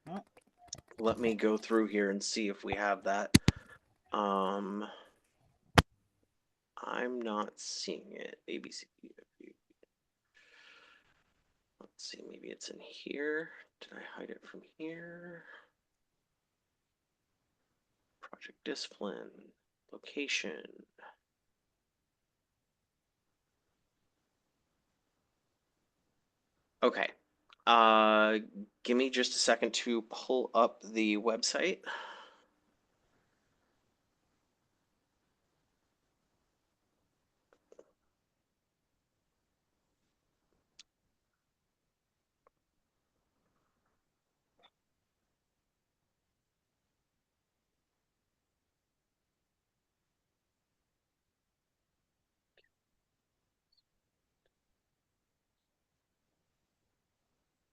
Mm. Let me go through here and see if we have that. I'm not seeing it. ABC. Let's see, maybe it's in here. Did I hide it from here? Project discipline, location. Okay. Give me just a second to pull up the website.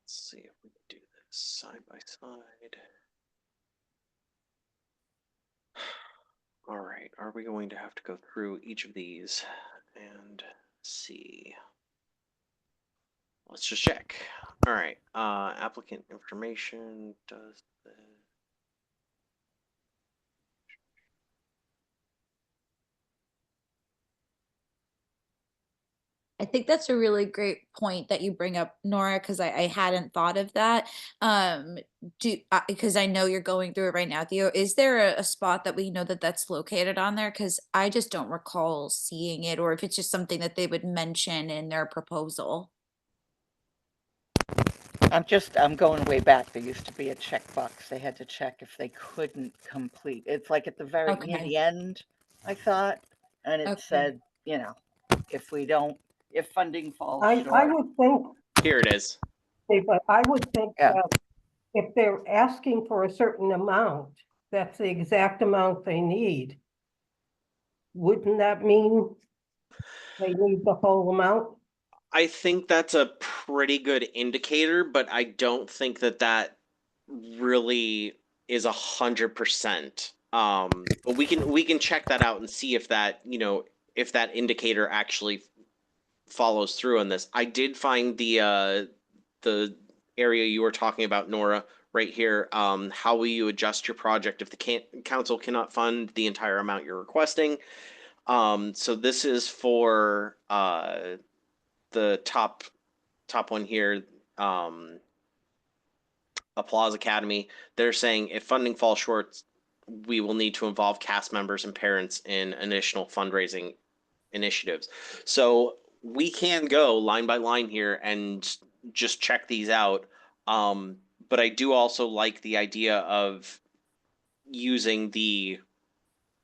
Let's see if we can do this side by side. All right, are we going to have to go through each of these and see? Let's just check. All right, applicant information does the. I think that's a really great point that you bring up, Nora, because I hadn't thought of that. Because I know you're going through it right now, Theo. Is there a spot that we know that that's located on there? Because I just don't recall seeing it, or if it's just something that they would mention in their proposal. I'm going way back. There used to be a checkbox. They had to check if they couldn't complete. It's like at the very near Okay. the end, I thought, and it Okay. said, you know, if we don't, if funding falls I short. would think, Here it is. but I would think Yeah. that if they're asking for a certain amount, that's the exact amount they need. Wouldn't that mean they need the whole amount? I think that's a pretty good indicator, but I don't think that that really is 100%. But we can check that out and see if that, you know, if that indicator actually follows through on this. I did find the area you were talking about, Nora, right here. How will you adjust your project if the council cannot fund the entire amount you're requesting? So this is for the top one here, Applause Academy. They're saying if funding falls short, we will need to involve cast members and parents in additional fundraising initiatives. So we can go line by line here and just check these out. But I do also like the idea of using the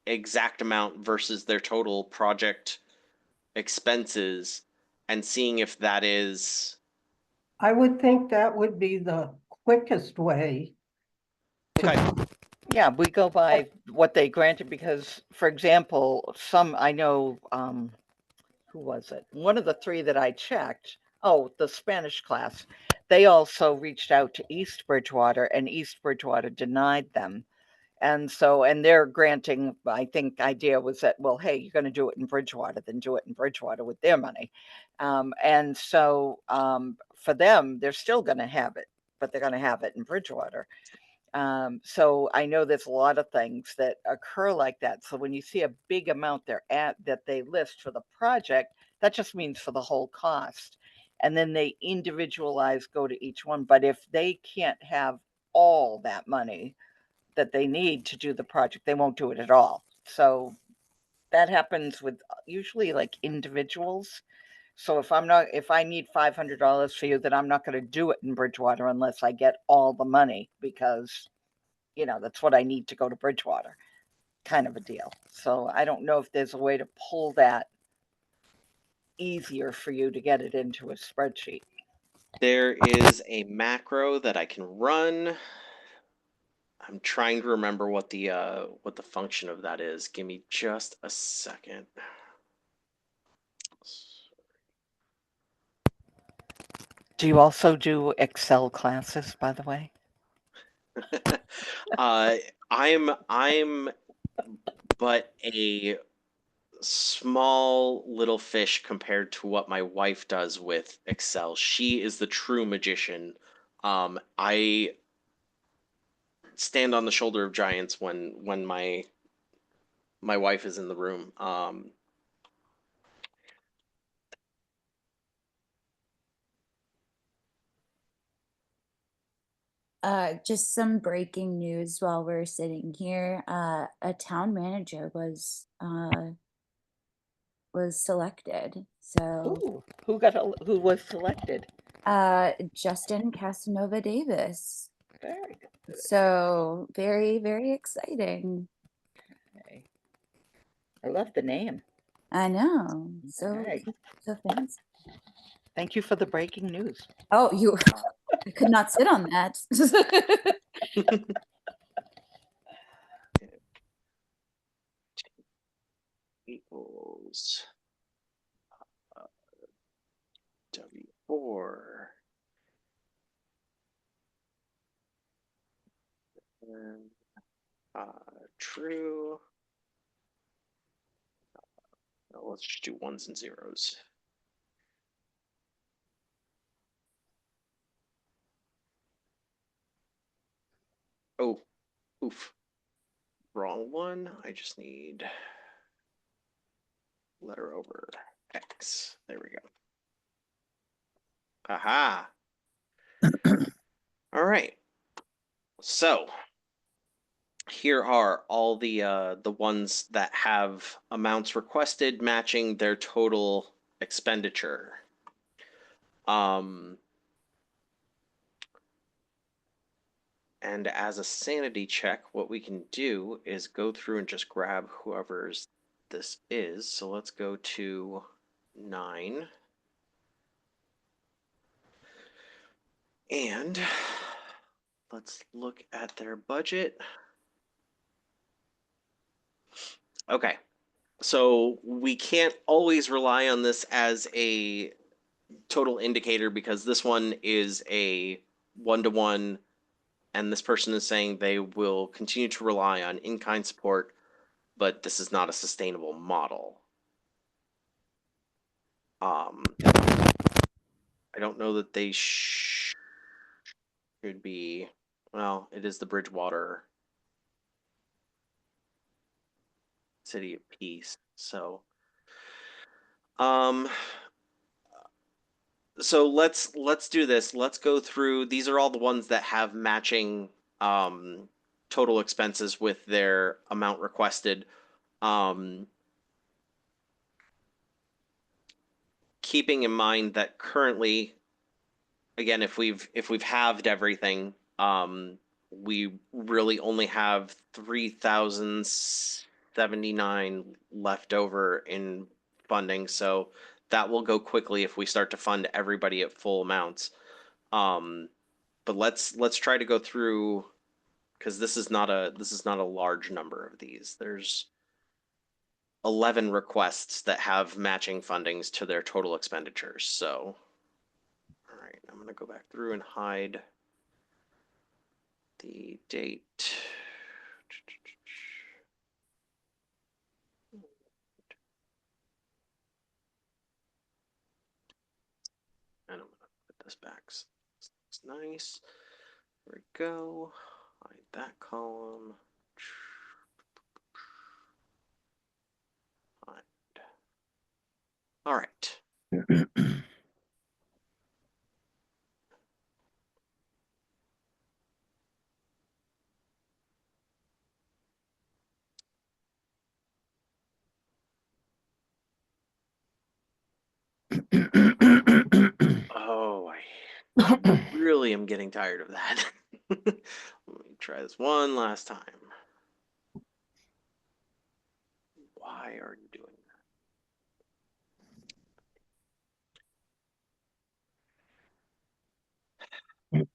exact amount versus their total project expenses and seeing if that is. I would think that would be the quickest way. Okay. Yeah, we go by what they granted because, for example, some, I know, who was it? One of the three that I checked, the Spanish class, they also reached out to East Bridgewater and East Bridgewater denied them. And so, and their granting, I think, idea was that, well, hey, you're going to do it in Bridgewater, then do it in Bridgewater with their money. And so for them, they're still going to have it, but they're going to have it in Bridgewater. So I know there's a lot of things that occur like that. So when you see a big amount that they list for the project, that just means for the whole cost. And then they individualize, go to each one. But if they can't have all that money that they need to do the project, they won't do it at all. So that happens with usually like individuals. So if I need $500 for you, then I'm not going to do it in Bridgewater unless I get all the money, because, that's what I need to go to Bridgewater, kind of a deal. So I don't know if there's a way to pull that easier for you to get it into a spreadsheet. There is a macro that I can run. I'm trying to remember what the function of that is. Give me just a second. Do you also do Excel classes, by the way? I'm but a small little fish compared to what my wife does with Excel. She is the true magician. I stand on the shoulder of giants when my wife is in the room. Just some breaking news while we're sitting here. A town manager was selected. So Ooh, who was selected? Justin Casanova Davis. Very good. So very, very exciting. Okay. I love the name. I know. So Right. so fancy. Thank you for the breaking news. Oh, I could not sit on that. Equals W4. And, true. No, let's just do ones and zeros. Oh, oof. Wrong one. I just need letter over X. There we go. Aha. All right. So here are all the ones that have amounts requested matching their total expenditure. And as a sanity check, what we can do is go through and just grab whoever's this is. So let's go to 9. And let's look at their budget. Okay. So we can't always rely on this as a total indicator because this one is a one-to-one, and this person is saying they will continue to rely on in-kind support, but this is not a sustainable model. I don't know that they should be. Well, it is the Bridgewater City of Peace, so so let's do this. Let's go through. These are all the ones that have matching total expenses with their amount requested. Keeping in mind that currently, again, if we've halved everything, we really only have 3,079 left over in funding. So that will go quickly if we start to fund everybody at full amounts. But let's try to go through, because this is not a large number of these. There's 11 requests that have matching fundings to their total expenditures. So, all right, I'm going to go back through and hide the date. And I'm going to put this back. So it's nice. There we go. Hide that column. Hide. All right. really am getting tired of that. Let me try this one last time. Why are you doing that?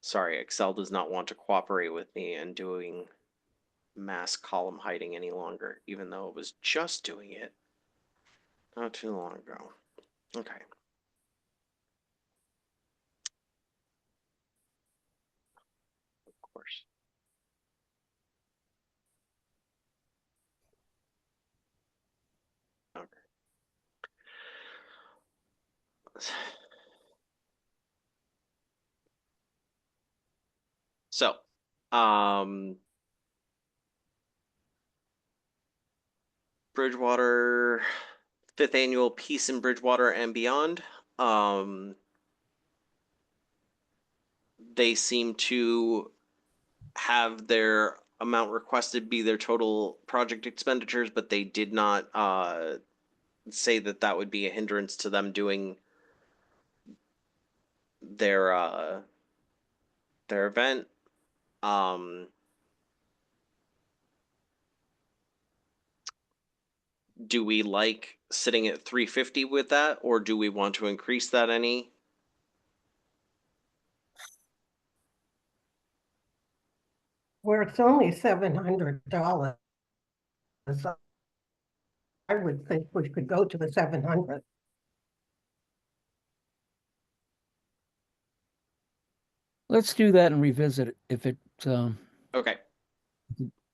Sorry, Excel does not want to cooperate with me and doing mass column hiding any longer, even though it was just doing it not too long ago. Okay. Of course. Okay. So, Bridgewater, 5th annual Peace in Bridgewater and Beyond. They seem to have their amount requested be their total project expenditures, but they did not say that that would be a hindrance to them doing their event. Do we like sitting at 350 with that, or do we want to increase that any? Where it's only $700. I would think we could go to the 700. Let's do that and revisit it if it Okay.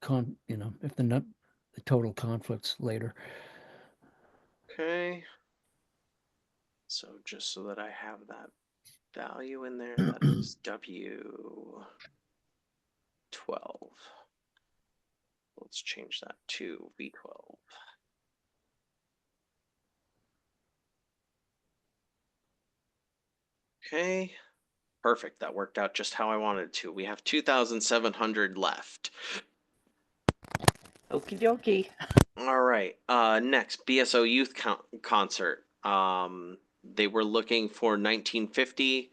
if the total conflicts later. Okay. So just so that I have that value in there, that is W12. Let's change that to V12. Okay. Perfect. That worked out just how I wanted it to. We have 2,700 left. Okie dokie. All right. Next, BSO Youth Concert. They were looking for 1950.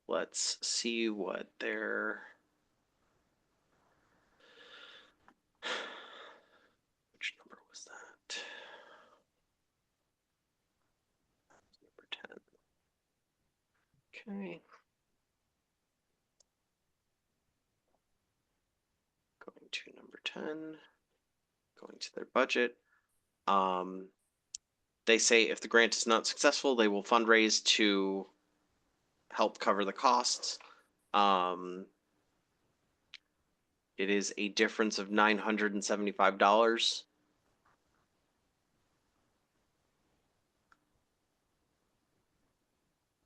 Let's see what their which number was that? Number 10. Okay. Going to number 10. Going to their budget. They say if the grant is not successful, they will fundraise to help cover the costs. It is a difference of $975.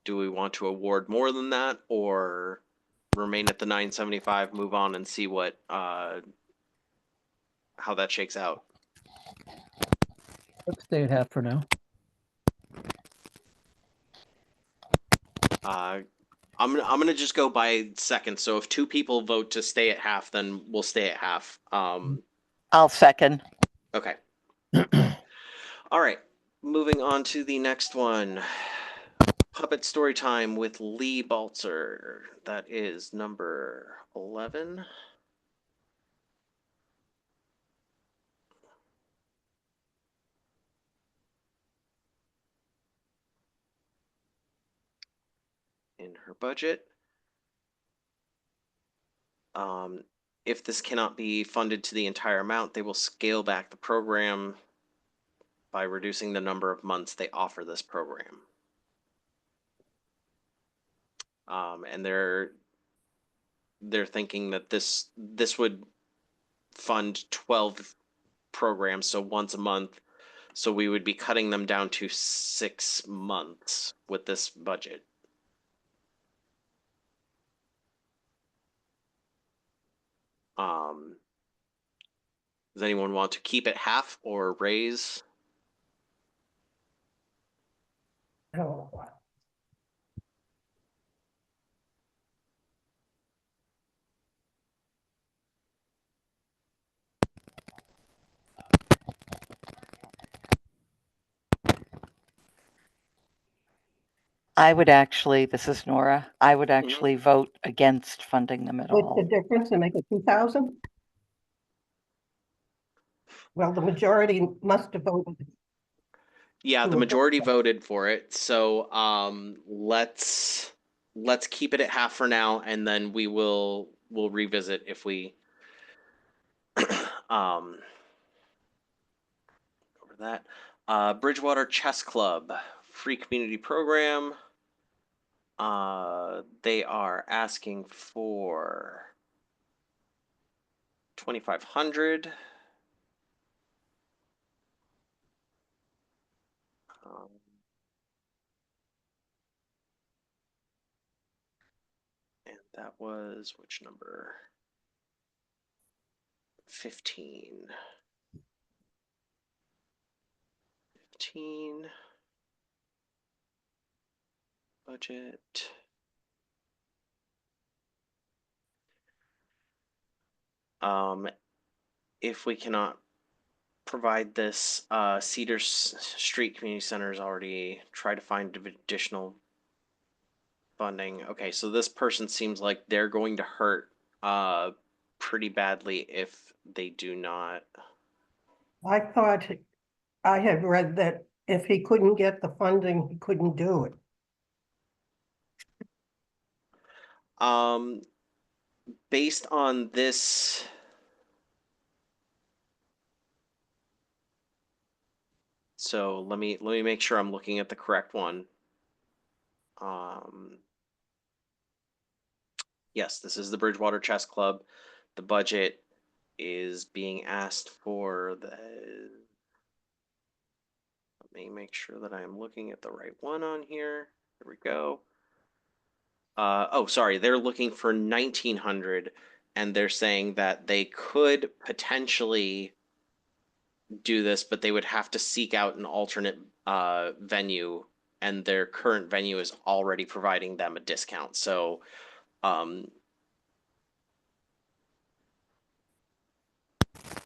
Do we want to award more than that, or remain at the 975, move on and see what how that shakes out? Let's stay at half for now. I'm gonna just go by seconds. So if 2 people vote to stay at half, then we'll stay at half. I'll second. Okay. All right. Moving on to the next one. Puppet story time with Lee Baltzer. That is number 11. In her budget. If this cannot be funded to the entire amount, they will scale back the program by reducing the number of months they offer this program. And they're thinking that this would fund 12 programs, so once a month. So we would be cutting them down to 6 months with this budget. Does anyone want to keep it half or raise? Oh, I would actually, this is Nora, I would Mm-hmm. actually vote against funding them at What's the all. difference and make it 2,000? Well, the majority must have voted. Yeah, To the approve majority it. voted for it. So let's keep it at half for now, and then we'll revisit if we over that. Bridgewater Chess Club, free community program. They are asking for 2,500. And that was which number? 15. 15. Budget. If we cannot provide this, Cedar Street Community Center has already tried to find additional funding. Okay, so this person seems like they're going to hurt pretty badly if they do not. I thought, I had read that if he couldn't get the funding, he couldn't do it. Based on this, so let me make sure I'm looking at the correct one. Yes, this is the Bridgewater Chess Club. The budget is being asked for the. Let me make sure that I am looking at the right one on here. There we go. Oh, sorry, they're looking for 1,900, and they're saying that they could potentially do this, but they would have to seek out an alternate venue, and their current venue is already providing them a discount. So,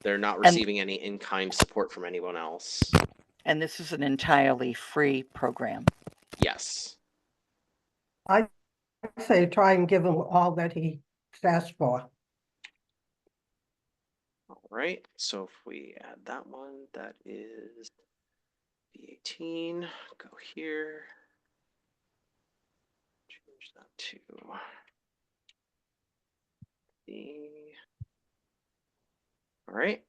they're not receiving any in-kind support from anyone else. And this is an entirely free program. Yes. I say try and give him all that he asked for. All right. So if we add that one, that is B18. Go here. Change that to B. All right.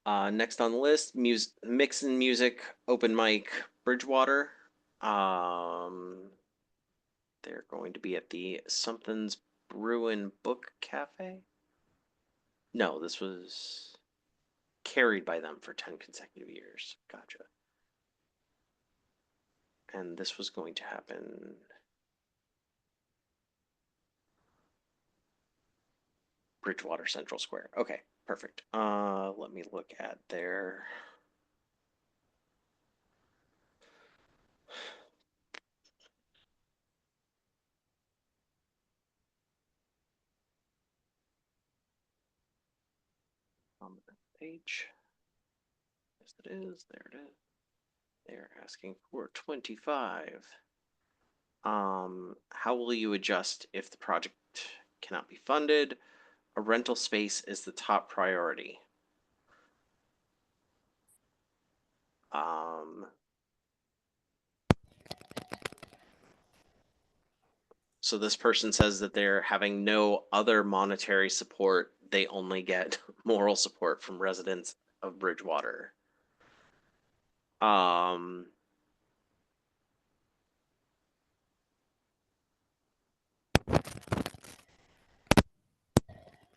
Next on the list, Mix and Music Open Mic Bridgewater. They're going to be at the Something's Brewin Book Cafe. No, this was carried by them for 10 consecutive years. Gotcha. And this was going to happen. Bridgewater Central Square. Okay, perfect. Let me look at their. On the page. Yes, it is. There it is. They're asking for 25. How will you adjust if the project cannot be funded? A rental space is the top priority. So this person says that they're having no other monetary support. They only get moral support from residents of Bridgewater.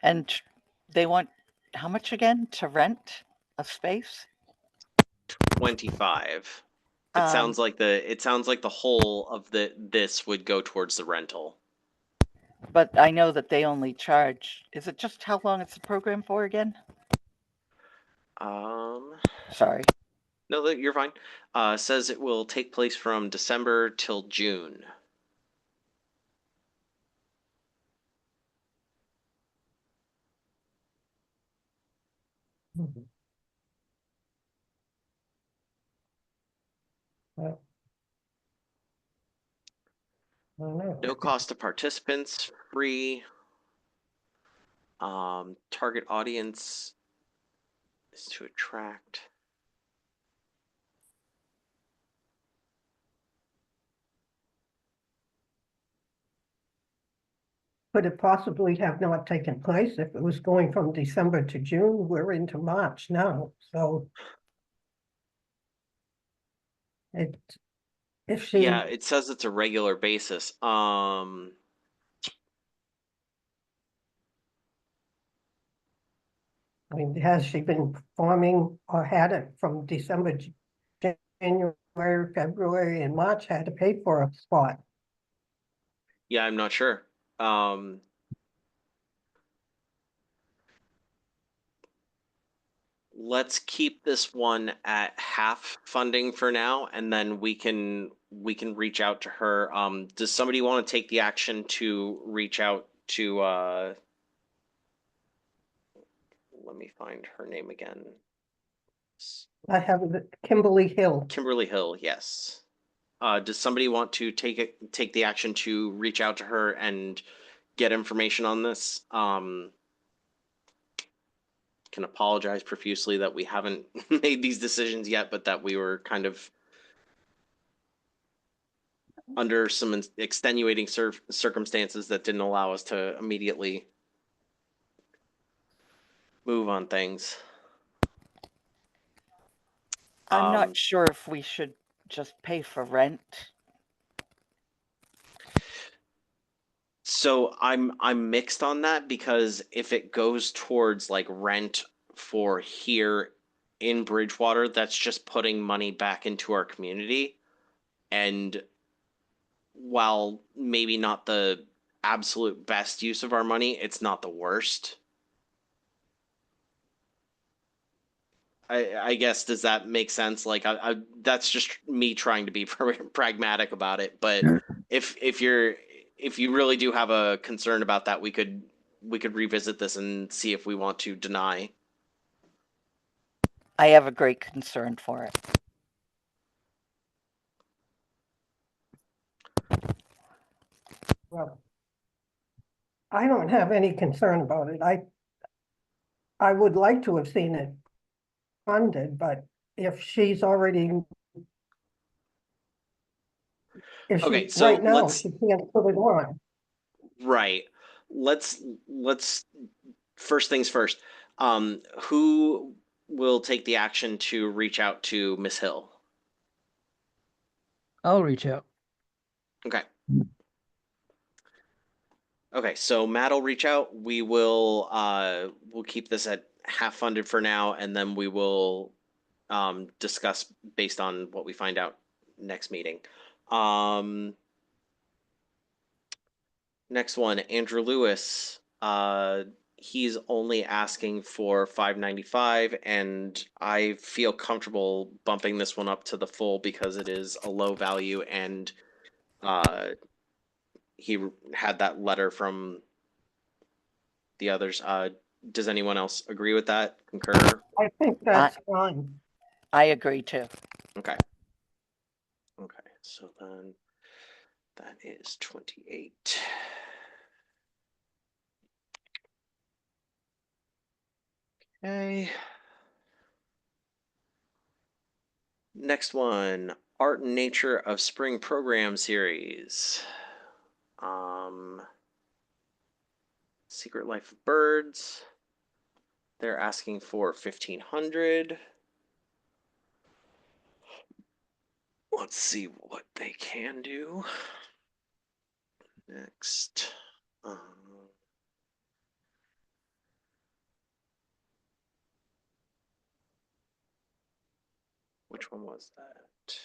And they want how much again to rent a space? 25. It sounds like the whole of this would go towards the rental. But I know that they only charge. Is it just how long is the program for again? Sorry. No, you're fine. Says it will take place from December till June. Well, I don't know. No cost to participants, free. Target audience is to attract. Could it possibly have not taken place if it was going from December to June? We're into March now, so. It, if she, Yeah, it says it's a regular basis. I mean, has she been performing or had it from December, January, February, and March, had to pay for a spot? Yeah, I'm not sure. Let's keep this one at half funding for now, and then we can reach out to her. Does somebody want to take the action to reach out to let me find her name again. I have Kimberly Hill. Kimberly Hill, yes. Does somebody want to take the action to reach out to her and get information on this? Can apologize profusely that we haven't made these decisions yet, but that we were kind of under some extenuating circumstances that didn't allow us to immediately move on things. I'm not sure if we should just pay for rent. So I'm mixed on that, because if it goes towards like rent for here in Bridgewater, that's just putting money back into our community. And while maybe not the absolute best use of our money, it's not the worst. I guess, does that make sense? Like, I that's just me trying to be pragmatic about it. But if you really do have a concern about that, we could revisit this and see if we want to deny. I have a great concern for it. Well, I don't have any concern about it. I would like to have seen it funded, but if she's already. If Okay, she, so right now, let's- she can't put it on. Right. Let's first things first. Who will take the action to reach out to Miss Hill? I'll reach out. Okay. Okay, so Matt will reach out. We'll keep this at half funded for now, and then we will discuss based on what we find out next meeting. Next one, Andrew Lewis. He's only asking for $595, and I feel comfortable bumping this one up to the full because it is a low value, and he had that letter from the others. Does anyone else agree with that? Concur? I think that's fine. I agree too. Okay. Okay, so then that is 28. Okay. Next one, Art and Nature of Spring Program Series. Secret Life of Birds. They're asking for 1,500. Let's see what they can do. Next. Which one was that?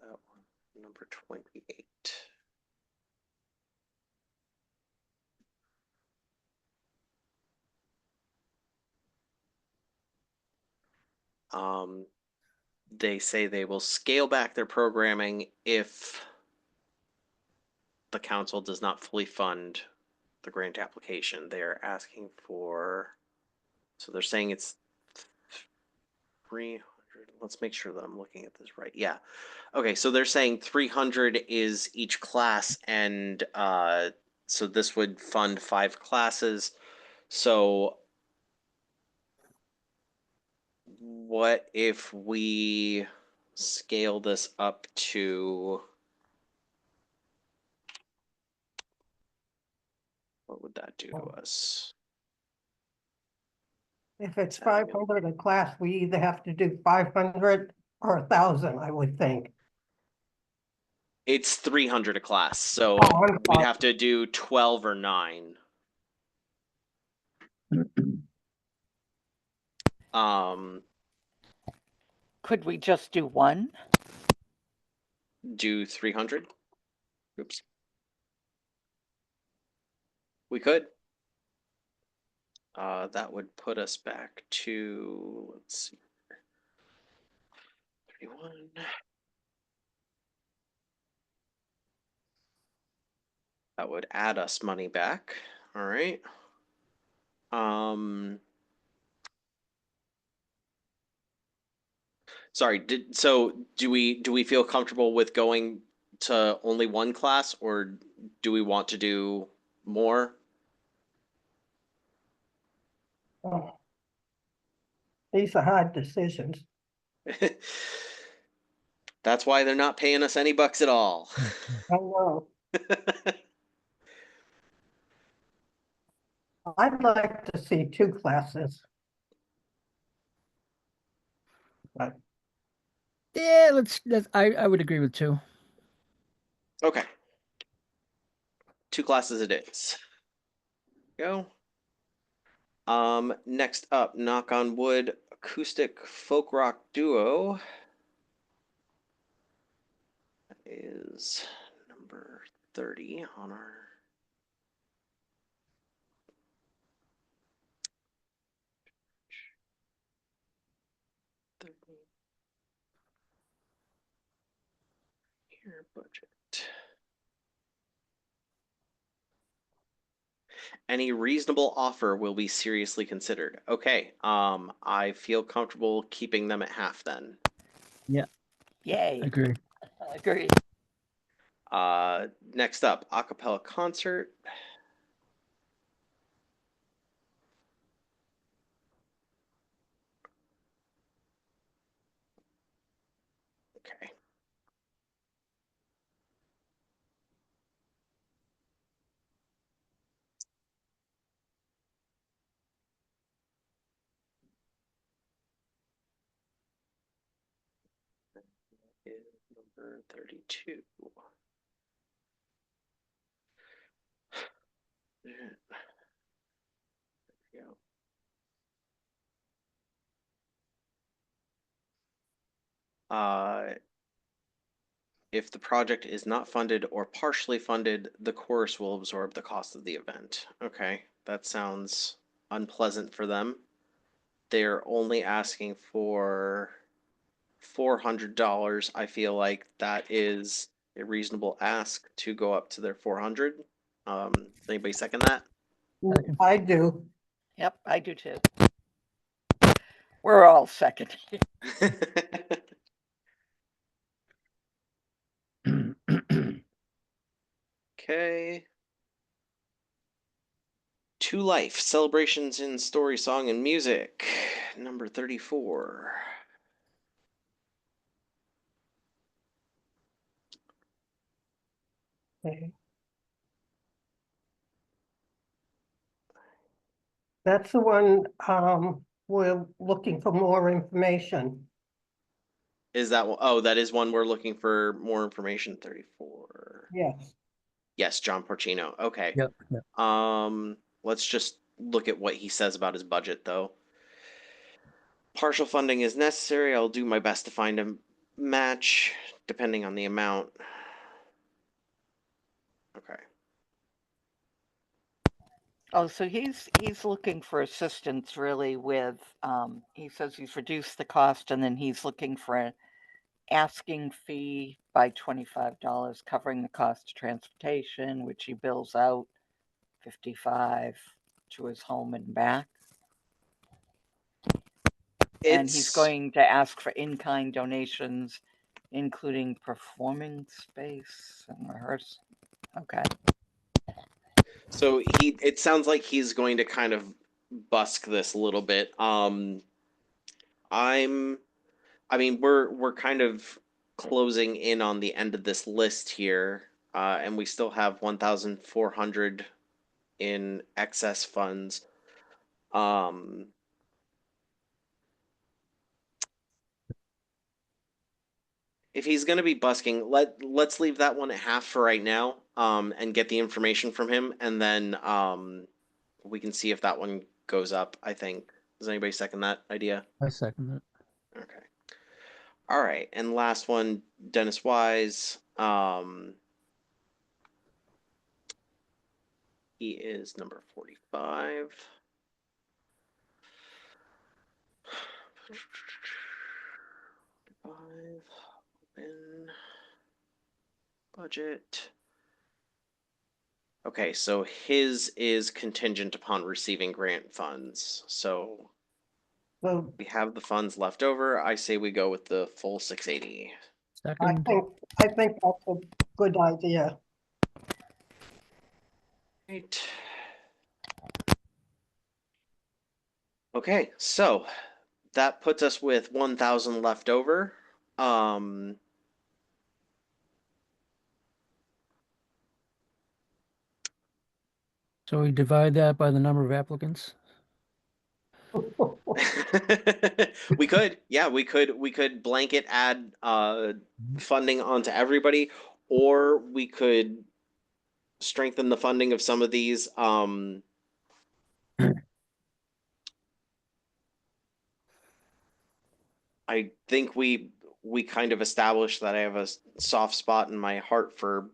That one, number 28. They say they will scale back their programming if the council does not fully fund the grant application. They're asking for, so they're saying it's 300. Let's make sure that I'm looking at this right. Yeah. Okay, so they're saying 300 is each class, and so this would fund 5 classes. So what if we scale this up to, what would that do to us? If it's 500 a class, we either have to do 500 or 1,000, I would think. It's 300 a class, so Oh, I'm we'd fine. have to do 12 or 9. Could we just do one? Do 300. Oops. We could. That would put us back to, let's see, 31. That would add us money back. All right. Sorry, do we feel comfortable with going to only one class, or do we want to do more? Oh. These are hard decisions. That's why they're not paying us any bucks at all. I know. I'd like to see 2 classes. But Yeah, I would agree with 2. Okay. 2 classes it is. Go. Next up, Knock on Wood acoustic folk rock duo is number 30 on our year budget. Any reasonable offer will be seriously considered. Okay, I feel comfortable keeping them at half then. Yay. Agree. Agree. Next up, acapella concert. Okay. Is number 32. There we go. If the project is not funded or partially funded, the chorus will absorb the cost of the event. Okay, that sounds unpleasant for them. They're only asking for $400. I feel like that is a reasonable ask to go up to their 400. Does anybody second that? I do. Yep, I do too. We're all second. Okay. To Life, Celebrations in Story, Song, and Music, number 34. Okay. That's the one, we're looking for more information. Is that one? Oh, that is one we're looking for more information. 34. Yes. Yes, John Porcino. Okay. Yep. Let's just look at what he says about his budget, though. Partial funding is necessary. I'll do my best to find a match, depending on the amount. Okay. Oh, so he's looking for assistance really with, he says he's reduced the cost and then he's looking for an asking fee by $25 covering the cost of transportation, which he bills out $55 to his home and back. And he's It's going to ask for in-kind donations, including performing space and rehearse. Okay. so it sounds like he's going to kind of busk this a little bit. I mean, we're kind of closing in on the end of this list here, and we still have 1,400 in excess funds. If he's going to be busking, let's leave that one at half for right now, and get the information from him, and then we can see if that one goes up. I think. Does anybody second that idea? I second that. Okay. All right, and last one, Dennis Wise. He is number 45. Open budget. Okay, so his is contingent upon receiving grant funds. So So we have the funds left over. I say we go with the full 680. Second. I think that's a good idea. Right. Okay, so that puts us with 1,000 left over. So we divide that by the number of applicants. We could, yeah, we could blanket add funding onto everybody, or we could strengthen the funding of some of these. I think we kind of established that I have a soft spot in my heart for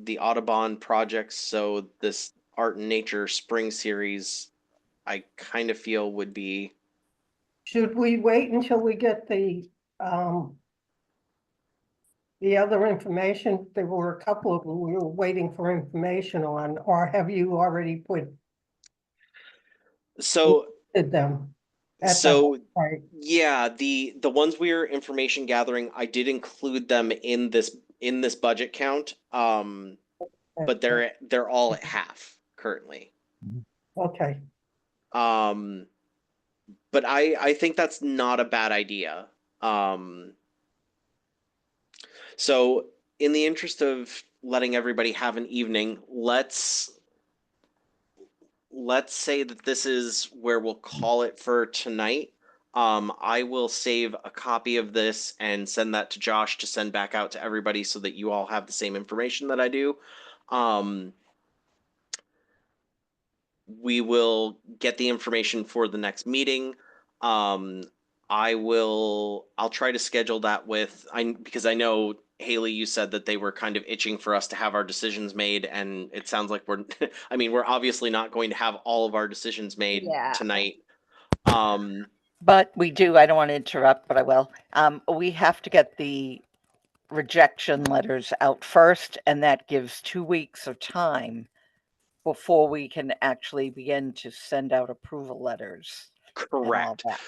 the Audubon projects, so this Art and Nature Spring series, I kind of feel would be. Should we wait until we get the other information? There were a couple of them we were waiting for information on, or have you already So did them? at the so site? yeah, the ones we are information gathering, I did include them in this budget count. But they're all at half currently. Okay, But I think that's not a bad idea. So in the interest of letting everybody have an evening, let's say that this is where we'll call it for tonight. I will save a copy of this and send that to Josh to send back out to everybody so that you all have the same information that I do. We will get the information for the next meeting. I'll try to schedule that because I know Haley, you said that they were kind of itching for us to have our decisions made, and it sounds like we're I mean, we're obviously not going to have all of our decisions made Yeah. tonight. But we do, I don't want to interrupt, but I will. We have to get the rejection letters out first, and that gives 2 weeks of time before we can actually begin to send out approval letters. Correct. And all that.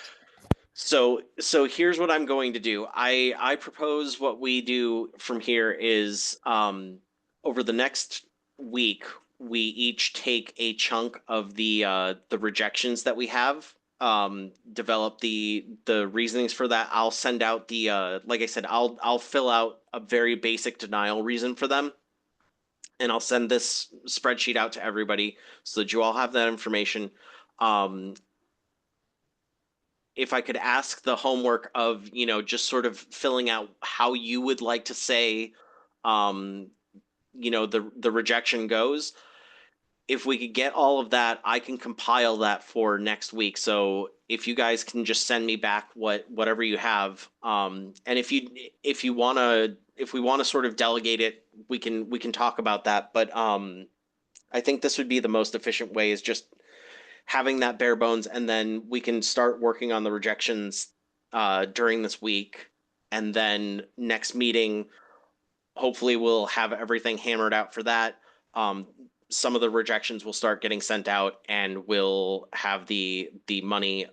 So here's what I'm going to do. I propose what we do from here is over the next week we each take a chunk of the rejections that we have, develop the reasonings for that. I'll send out the like I said, I'll fill out a very basic denial reason for them, and I'll send this spreadsheet out to everybody so that you all have that information. If I could ask the homework of, just sort of filling out how you would like to say, the rejection goes. If we could get all of that, I can compile that for next week. So if you guys can just send me back whatever you have, and if we want to sort of delegate it, we can talk about that. But I think this would be the most efficient way, is just having that bare bones, and then we can start working on the rejections during this week, and then next meeting, hopefully we'll have everything hammered out for that. Some of the rejections will start getting sent out, and we'll have the money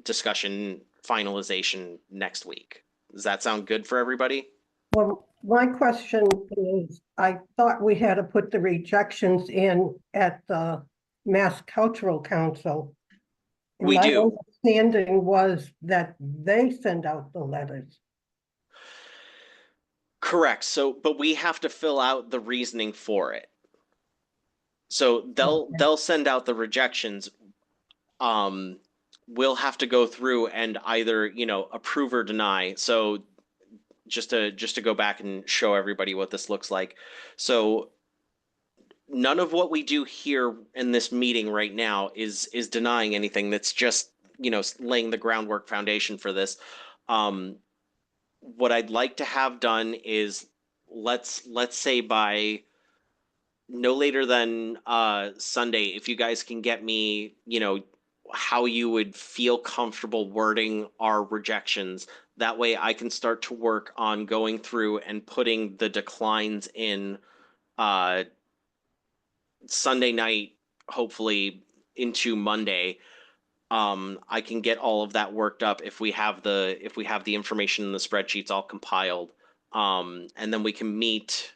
discussion finalization next week. Does that sound good for everybody? Well, my question is, I thought we had to put the rejections in at the Mass Cultural Council. And We my do. understanding was that they send out the letters. Correct. So, but we have to fill out the reasoning for it. So Okay. they'll send out the rejections. We'll have to go through and either, approve or deny. So just to go back and show everybody what this looks like. So none of what we do here in this meeting right now is denying anything. That's just, laying the groundwork foundation for this. What I'd like to have done is let's say by no later than Sunday, if you guys can get me, how you would feel comfortable wording our rejections. That way I can start to work on going through and putting the declines in Sunday night, hopefully into Monday. I can get all of that worked up if we have the information in the spreadsheets all compiled. And then we can meet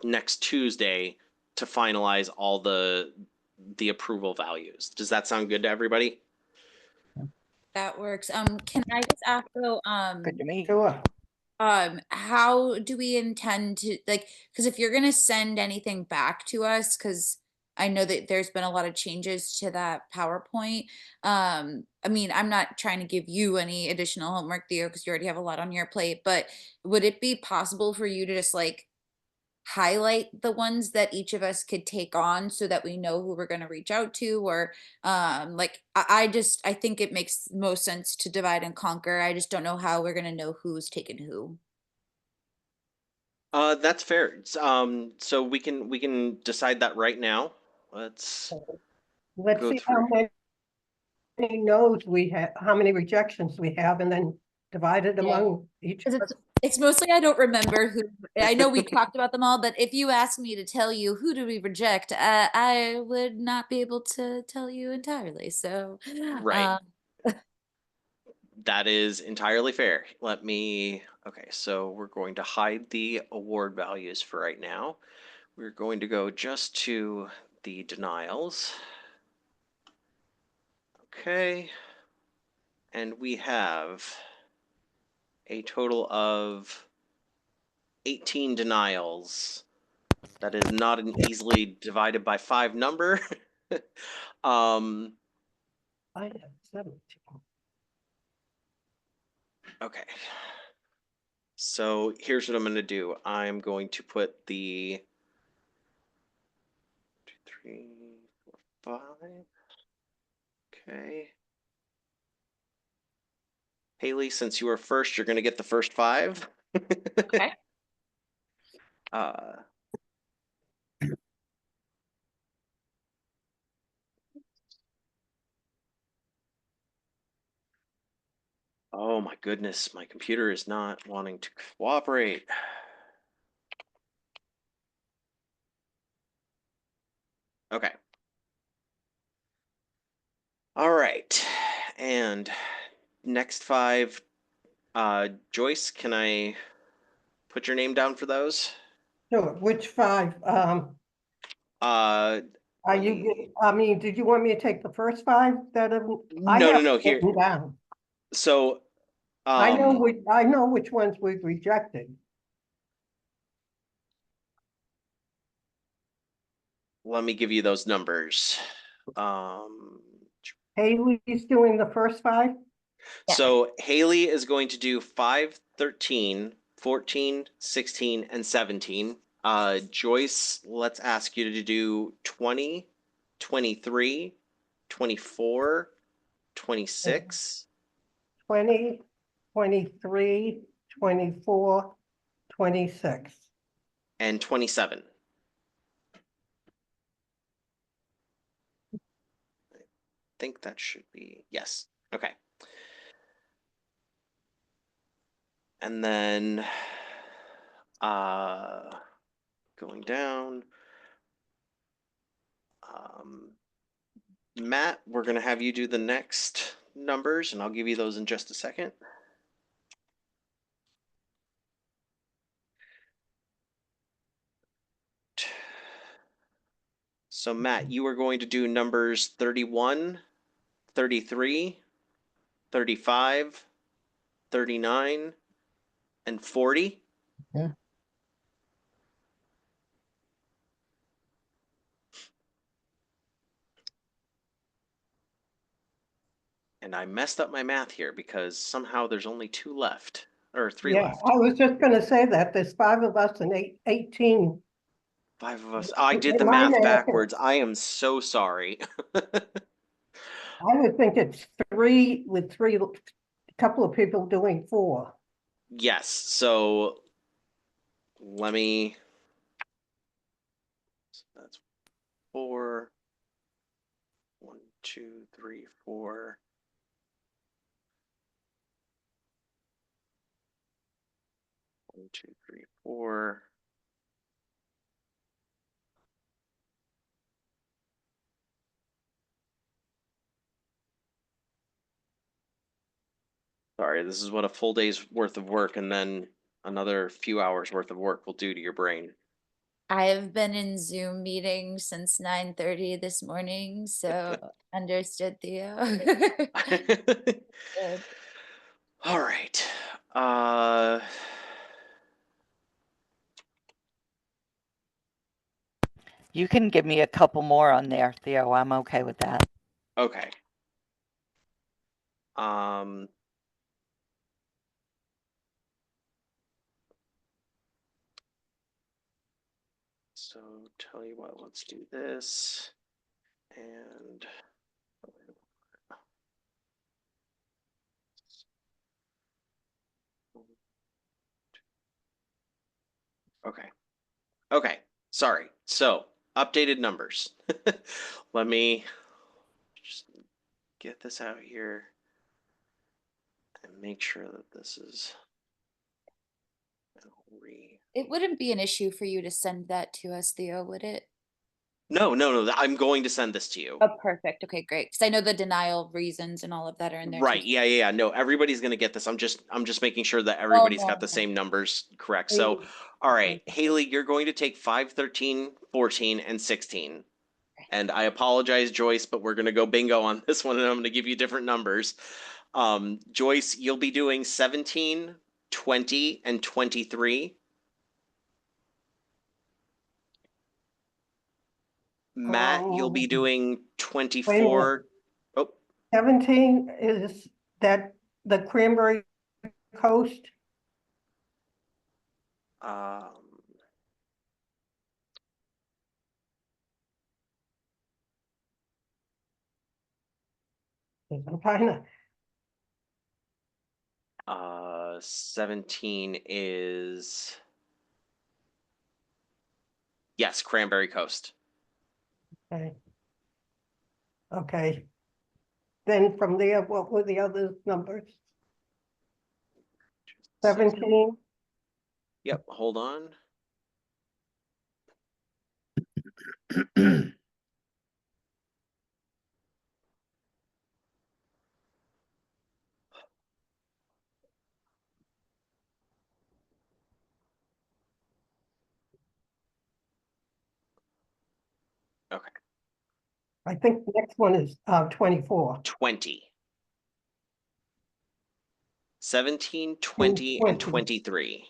next Tuesday to finalize all the approval values. Does that sound good to everybody? That works. Can I just ask though, Good to me. Sure. how do we intend to, like, because if you're gonna send anything back to us, because I know that there's been a lot of changes to that PowerPoint. I mean, I'm not trying to give you any additional homework, Theo, because you already have a lot on your plate, but would it be possible for you to just like highlight the ones that each of us could take on so that we know who we're going to reach out to? Or like I think it makes most sense to divide and conquer. I just don't know how we're going to know who's taken who. That's fair. So we can decide that right now. Let's Let's go see how through. many no's we have, how many rejections we have, and then divide it Yeah. among each of 'Cause us. it's mostly I don't remember who. I know we talked about them all, but if you ask me to tell you who did we reject, I would not be able to tell you entirely. So Right. That is entirely fair. Okay, so we're going to hide the award values for right now. We're going to go just to the denials. Okay. And we have a total of 18 denials. That is not an easily divided by 5 number. I have 17. Okay. So here's what I'm going to do. I'm going to put the 2, 3, 4, 5. Okay. Haley, since you were first, you're going to get the first 5. okay. Oh my goodness, my computer is not wanting to cooperate. Okay. All right. And next 5, Joyce, can I put your name down for those? Sure, which 5? Uh, Are let you, me- I mean, did you want me to take the first 5 that have? I No, have no, here. written down. So, I know which ones we've rejected. let me give you those numbers. Um, Haley's doing the first 5? Yeah. So Haley is going to do 5, 13, 14, 16, and 17. Joyce, let's ask you to do 20, 23, 24, 26, 20, 23, 24, 26. and 27. I think that should be, yes. Okay. And then going down, Matt, we're gonna have you do the next numbers, and I'll give you those in just a second. So Matt, you are going to do numbers 31, 33, 35, 39, and 40. Yeah. And I messed up my math here because somehow there's only 2 left, or 3 Yeah, left. I was just gonna say that, there's 5 of us and 18. 5 of us. I did the My math math is- backwards. I am so sorry. I would think it's 3 with 3, a couple of people doing 4. Yes, so let me. So that's 4. 1, 2, 3, 4. 1, 2, 3, 4. Sorry, this is what a full day's worth of work and then another few hours worth of work will do to your brain. I have been in Zoom meetings since 9:30 this morning, so understood, Theo. Good. All right. Uh, You can give me a couple more on there, Theo. I'm okay with that. okay. Um, so tell you what, let's do this. And okay. Okay. Sorry. So updated numbers. Let me just get this out here and make sure that this is It wouldn't be an issue for you to send that to us, Theo, would it? No, I'm going to send this to you. Oh, perfect. Okay, great. Because I know the denial reasons and all of that are in there. Right. too. Yeah. No, everybody's gonna get this. I'm just making sure that Oh, everybody's got no, the no. same numbers correct. So, all right, Haley, you're going to take 5, 13, 14, and 16. And I apologize, Joyce, but we're gonna go bingo on this one, and I'm gonna give you different numbers. Joyce, you'll be doing 17, 20, and 23. Matt, you'll be doing 24. Oh, 17 is that the Cranberry Coast? um, I'm trying to, 17 is yes, Cranberry Coast. okay. Okay. Then from there, what were the other numbers? 17? Yep, hold on. Okay, I think the next one is 24. 20. 17, 20, and 23.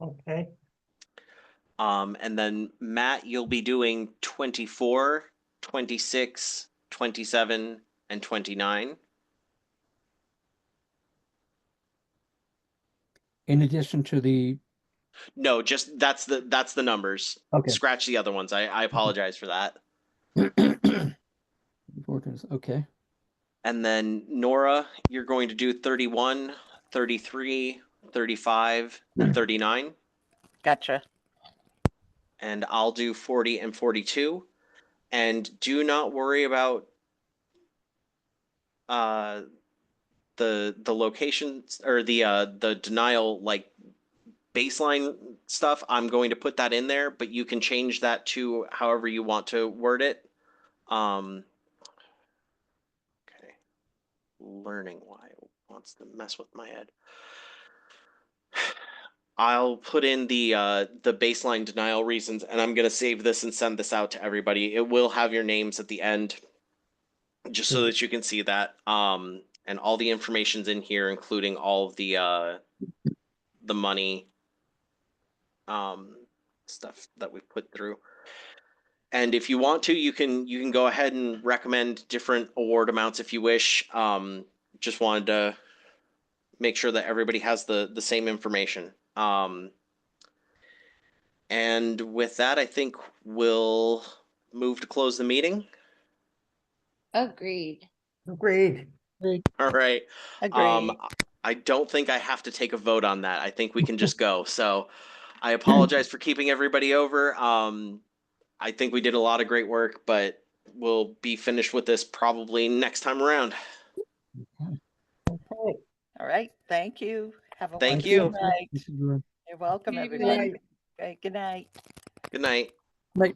Okay. And then Matt, you'll be doing 24, 26, 27, and 29. In addition to the, No, just that's the numbers. okay. Scratch the other ones. I apologize for that. Okay. And then Nora, you're going to do 31, 33, 35, and 39. Gotcha. And I'll do 40 and 42. And do not worry about the locations or the denial like baseline stuff, I'm going to put that in there, but you can change that to however you want to word it. Okay. Learning why it wants to mess with my head. I'll put in the baseline denial reasons, and I'm gonna save this and send this out to everybody. It will have your names at the end, just so that you can see that. And all the information's in here, including all of the money stuff that we've put through. And if you want to, you can go ahead and recommend different award amounts if you wish. Just wanted to make sure that everybody has the same information. And with that, I think we'll move to close the meeting. Agreed. Agreed. All right. Agreed. I don't think I have to take a vote on that. I think we can just go. So I apologize for keeping everybody over. I think we did a lot of great work, but we'll be finished with this probably next time around. Okay. All right. Thank you. Have a Thank wonderful you. night. Thank you. You're welcome, Good everybody. evening. Okay, good night. Good night. Right.